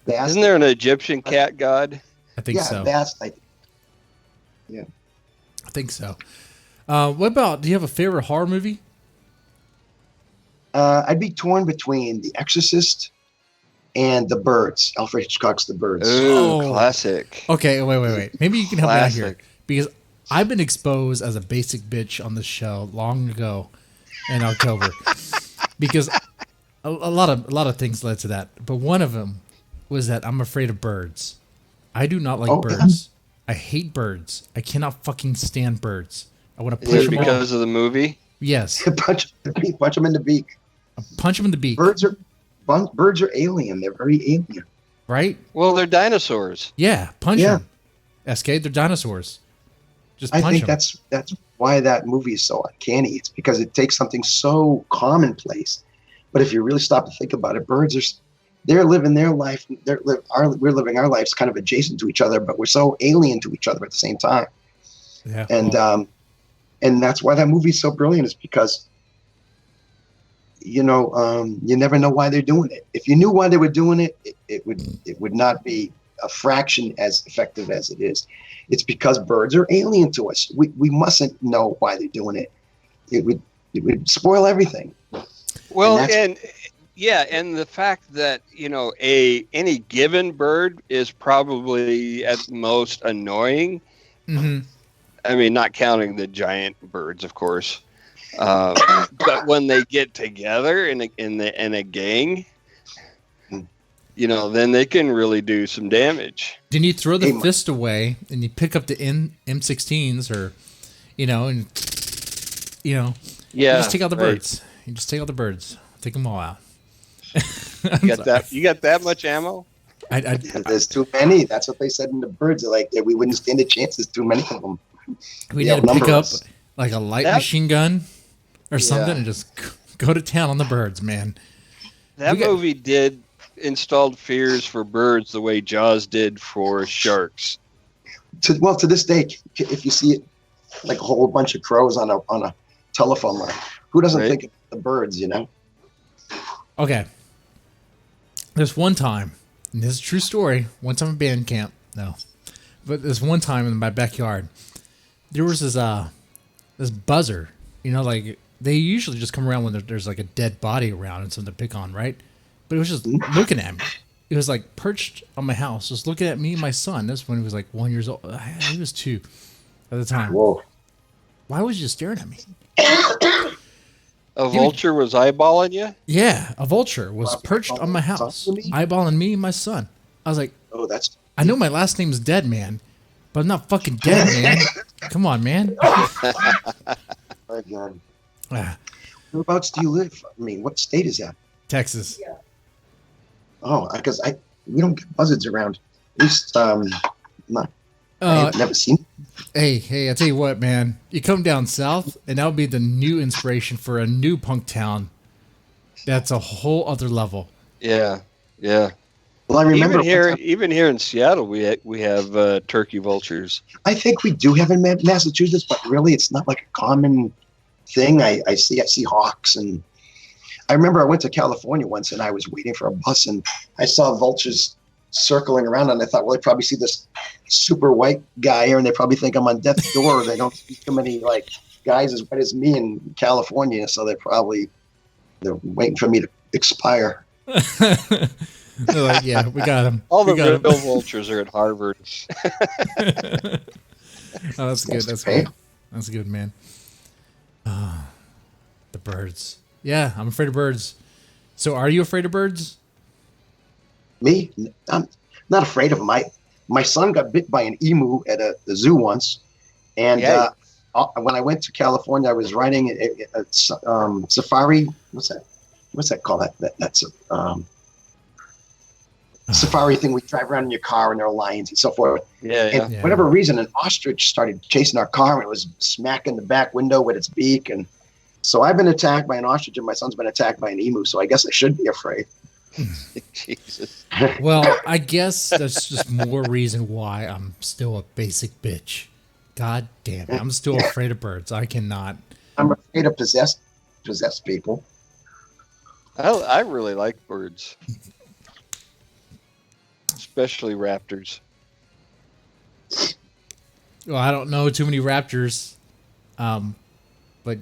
Isn't there an Egyptian cat god? I think so. Bast. I think so. What about? Do you have a favorite horror movie? I'd be torn between The Exorcist and The Birds. Alfred Hitchcock's The Birds. Ooh, classic. Okay, wait. Maybe you can help me out here because I've been exposed as a basic bitch on this show long ago in October because a lot of things led to that, but one of them was that I'm afraid of birds. I do not like birds. I hate birds. I cannot fucking stand birds. I want to Is push it them all. because of the movie? Yes. Punch them in the beak. Punch them in the beak. Birds are alien. They're very alien. Right? Well, they're dinosaurs. Yeah. Punch Yeah. them. SK, they're dinosaurs. Just I punch think them. that's why that movie is so uncanny. It's because it takes something so commonplace, but if you really stop to think about it, they're living their life. We're living our lives kind of adjacent to each other, but we're so alien to each other at the same time. Yeah. And that's why that movie is so brilliant. Is because you never know why they're doing it. If you knew why they were doing it, it would not be a fraction as effective as it is. It's because birds are alien to us. We mustn't know why they're doing it. It would spoil everything. Well, and the fact that any given bird is probably at most annoying. Mm-hmm. I mean, not counting the giant birds, of course. But when they get together in a gang, then they can really do some damage. Then you throw the fist away and you pick up the M16s or, and you just take out the birds. You just take out the birds. Take them all out. You got that much ammo? There's too many. That's what they said in the birds. They're like, we wouldn't stand a chance. There's too many of them. We need to pick up like a light machine gun or something and just go to town on the birds, man. That movie did installed fears for birds the way Jaws did for sharks. To this day, if you see it, like a whole bunch of crows on a telephone line, who doesn't think of the birds, Okay. There's one time, and this is a true story, one time in band camp, no. But there's one time in my backyard, there was this buzzer, like they usually just come around when there's like a dead body around and something to pick on, right? But it was just looking at me. It was like perched on my house, just looking at me and my son. That's when he was like 1 year old. He was 2 at the time. Whoa. Why was you staring at me? A vulture was eyeballing you? Yeah, a vulture was perched on my house, eyeballing me and my son. I was like, I know my last name is Dead Man, but I'm not fucking dead, man. Come on, man. My God. Whereabouts do you live? I mean, what state is that? Texas. Yeah. Oh, because we don't get buzzards around. At least, I've never seen. Hey, I tell you what, man. You come down south, and that'll be the new inspiration for a new Punktown. That's a whole other level. Yeah. Well, I remember even here in Seattle, we have turkey vultures. I think we do have in Massachusetts, but really, it's not like a common thing. I see hawks, and I remember I went to California once, and I was waiting for a bus, and I saw vultures circling around, and I thought, well, they probably see this super white guy here, and they probably think I'm on death's door. They don't see too many like guys as white as me in California, so they're waiting for me to expire. They're like, yeah, we got him. All the real vultures are at Harvard. Oh, that's good. That's good. That's good, man. The birds. Yeah, I'm afraid of birds. So, are you afraid of birds? Me? I'm not afraid of them. My son got bit by an emu at the zoo once, and when I went to California, I was riding a safari. What's that called? That's a safari thing. We drive around in your car, and there are lions and so forth. And for whatever reason, an ostrich started chasing our car, and it was smacking the back window with its beak. And so I've been attacked by an ostrich, and my son's been attacked by an emu. So I guess I should be afraid. Jesus. Well, I guess that's just more reason why I'm still a basic bitch. God damn it. I'm still afraid of birds. I cannot. I'm afraid of possessed people. I really like birds. Especially raptors. Well, I don't know too many raptors. But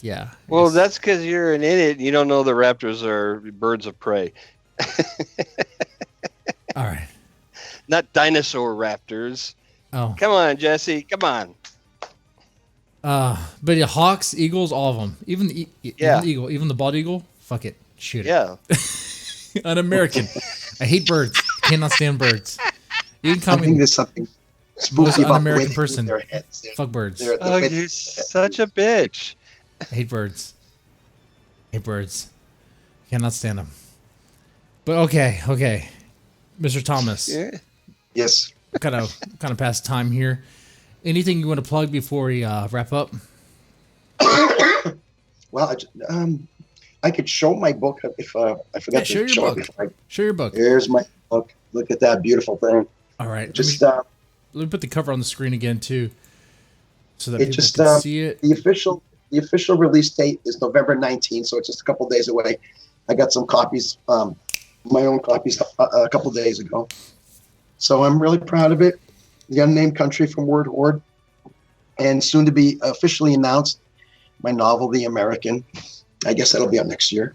yeah. Well, that's because you're an idiot. You don't know the raptors are birds of prey. All right. Not dinosaur raptors. Oh. Come on, Jesse. Come on. But yeah, hawks, eagles, all of them. Even the eagle, even the bald eagle. Fuck it. Shoot it. Yeah. Un-American. I hate birds. Cannot stand birds. You can call me. I think there's Most spooky about the way un-American they person. move their heads. Fuck birds. Oh, you're such a bitch. Hate birds. Hate birds. Cannot stand them. But okay. Mr. Thomas. Yeah. Yes. kind of past time here. Anything you want to plug before we wrap up? Well, I could show my book if I forgot show to show your it. book. Show your book. Here's my book. Look at that beautiful thing. All right. Just let me put the cover on the screen again too, so that people can see it. The official release date is November 19th, so it's just a couple days away. I got some copies, my own copies, a couple days ago. So I'm really proud of it. The Unnamed Country from Word Horde, and soon to be officially announced, my novel, The American. I guess that'll be out next year.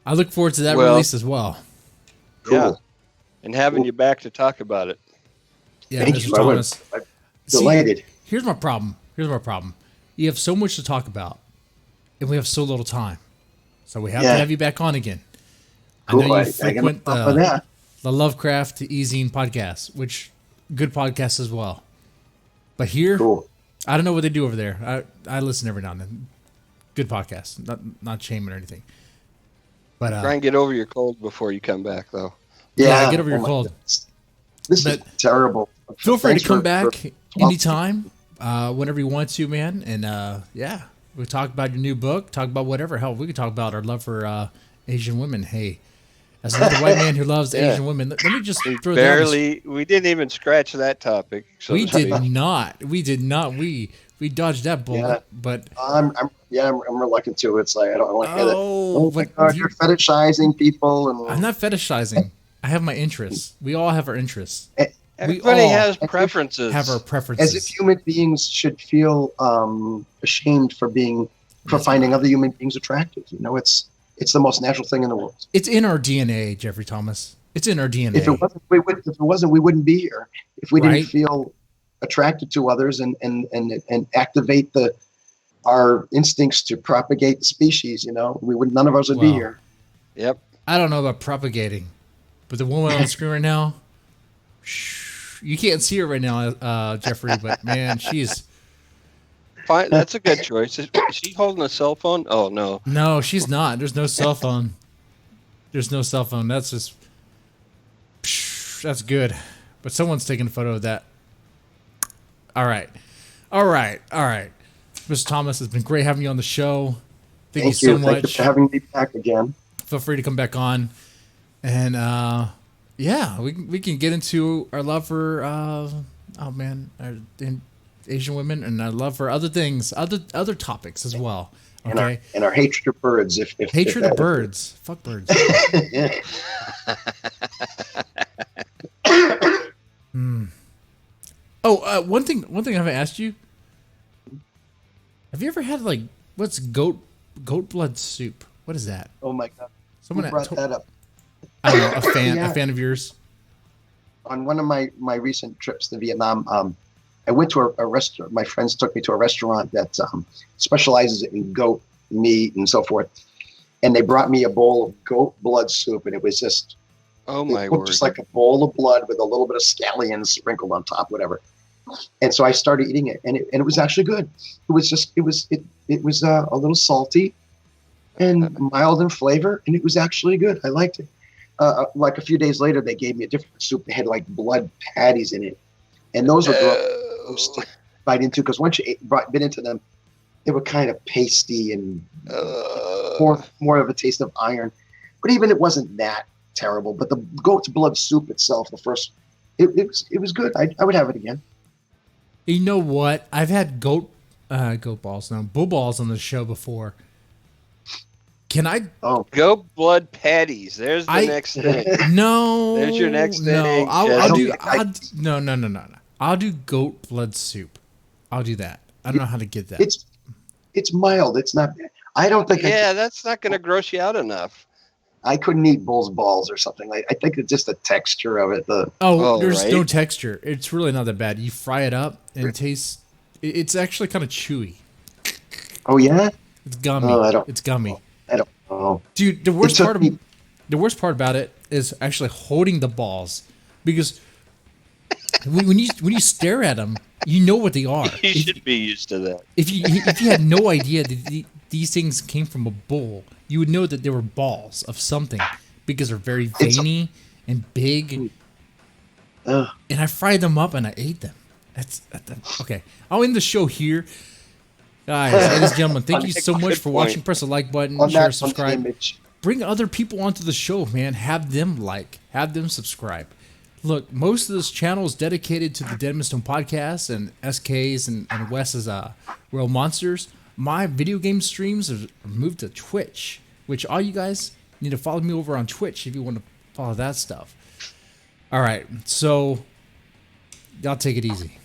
I look forward to that release as well. Cool. Yeah. And having you back to talk about it. Yeah, Thank Mr. you. Thomas. I'm delighted. Here's my problem. You have so much to talk about, and we have so little time. So we have to have you back on again. Cool. I know you frequent the Lovecraft to Ezine podcast, which good podcast as well. But here, cool. I don't know what they do over there. I listen every now and then. Good podcast, not shaming or anything. But Try and get over your cold before you come back, though. Yeah, get over your cold. This is terrible. Feel free Thanks to come back for anytime, whenever you want to, man. And we talk about your new book. Talk about whatever. Hell, we could talk about our love for Asian women. Hey, as another white man who loves Asian women, let me just throw that. We didn't even scratch that topic. So we did not. We dodged that bullet. Yeah. But I'm reluctant to. It's like I don't like it. oh My God, you're fetishizing people, and I'm not fetishizing. I have my interests. We all have our interests. Everybody has preferences. Have our preferences. As if human beings should feel ashamed for finding other human beings attractive. You know, it's the most natural thing in the world. It's in our DNA, Jeffrey Thomas. It's in our DNA. If it wasn't, we wouldn't be here. If we didn't feel attracted to others and activate our instincts to propagate the species, you know, none of us would be here. Yep. I don't know about propagating, but the woman on the screen right now, you can't see her right now, Jeffrey, but man, she's fine. That's a good choice. Is she holding a cell phone? Oh no. No, she's not. There's no cell phone. That's just that's good. But someone's taking a photo of that. All right. Mr. Thomas, it's been great having you on the show. Thank you so much. Thank you for having me back again. Feel free to come back on. And we can get into our love for Asian women, and our love for other things, other topics as well. Okay. And our hatred of birds. Hatred of birds. Fuck birds. Oh, one thing I haven't asked you. Have you ever had what's goat blood soup? What is that? Oh my God! Someone Who brought that up? I don't know, a fan of yours. On one of my recent trips to Vietnam, I went to a restaurant. My friends took me to a restaurant that specializes in goat meat and so forth, and they brought me a bowl of goat blood soup, and it was just just like a bowl of blood with a little bit of scallions sprinkled on top, whatever. And so I started eating it, and it was actually good. It was a little salty and mild in flavor, and it was actually good. I liked it. Like a few days later, they gave me a different soup. They had like blood patties in it, and those were gross to bite into because once you bit into them, they were kind of pasty and more of a taste of iron. But even it wasn't that terrible. But the goat's blood soup itself, it was good. I would have it again. You know what? I've had bull balls on the show before. Can I? Oh, goat blood patties. There's the next thing. No. There's your next thing. No, I'll do. No. I'll do goat blood soup. I'll do that. I don't know how to get that. It's mild. It's not. I don't think. Yeah, that's not going to gross you out enough. I couldn't eat bull's balls or something. I think it's just the texture of it. There's no texture. It's really not that bad. You fry it up and it tastes. It's actually kind of chewy. Oh yeah. It's gummy. It's gummy. I don't know. Dude, the worst part about it is actually holding the balls. because when you stare at them, you know what they are. You should be used to that. If you had no idea that these things came from a bull, you would know that they were balls of something because they're very veiny and big. And I fried them up and I ate them. That's okay. I'll end the show here. Guys, ladies and gentlemen, thank you so much for watching. Press the like button, share, subscribe. Bring other people onto the show, man. Have them have them subscribe. Look, most of this channel is dedicated to the Dead Men Stone podcast and SK's and Wes's Real Monsters. My video game streams have moved to Twitch, which all you guys need to follow me over on Twitch if you want to follow that stuff. All right, so y'all take it easy.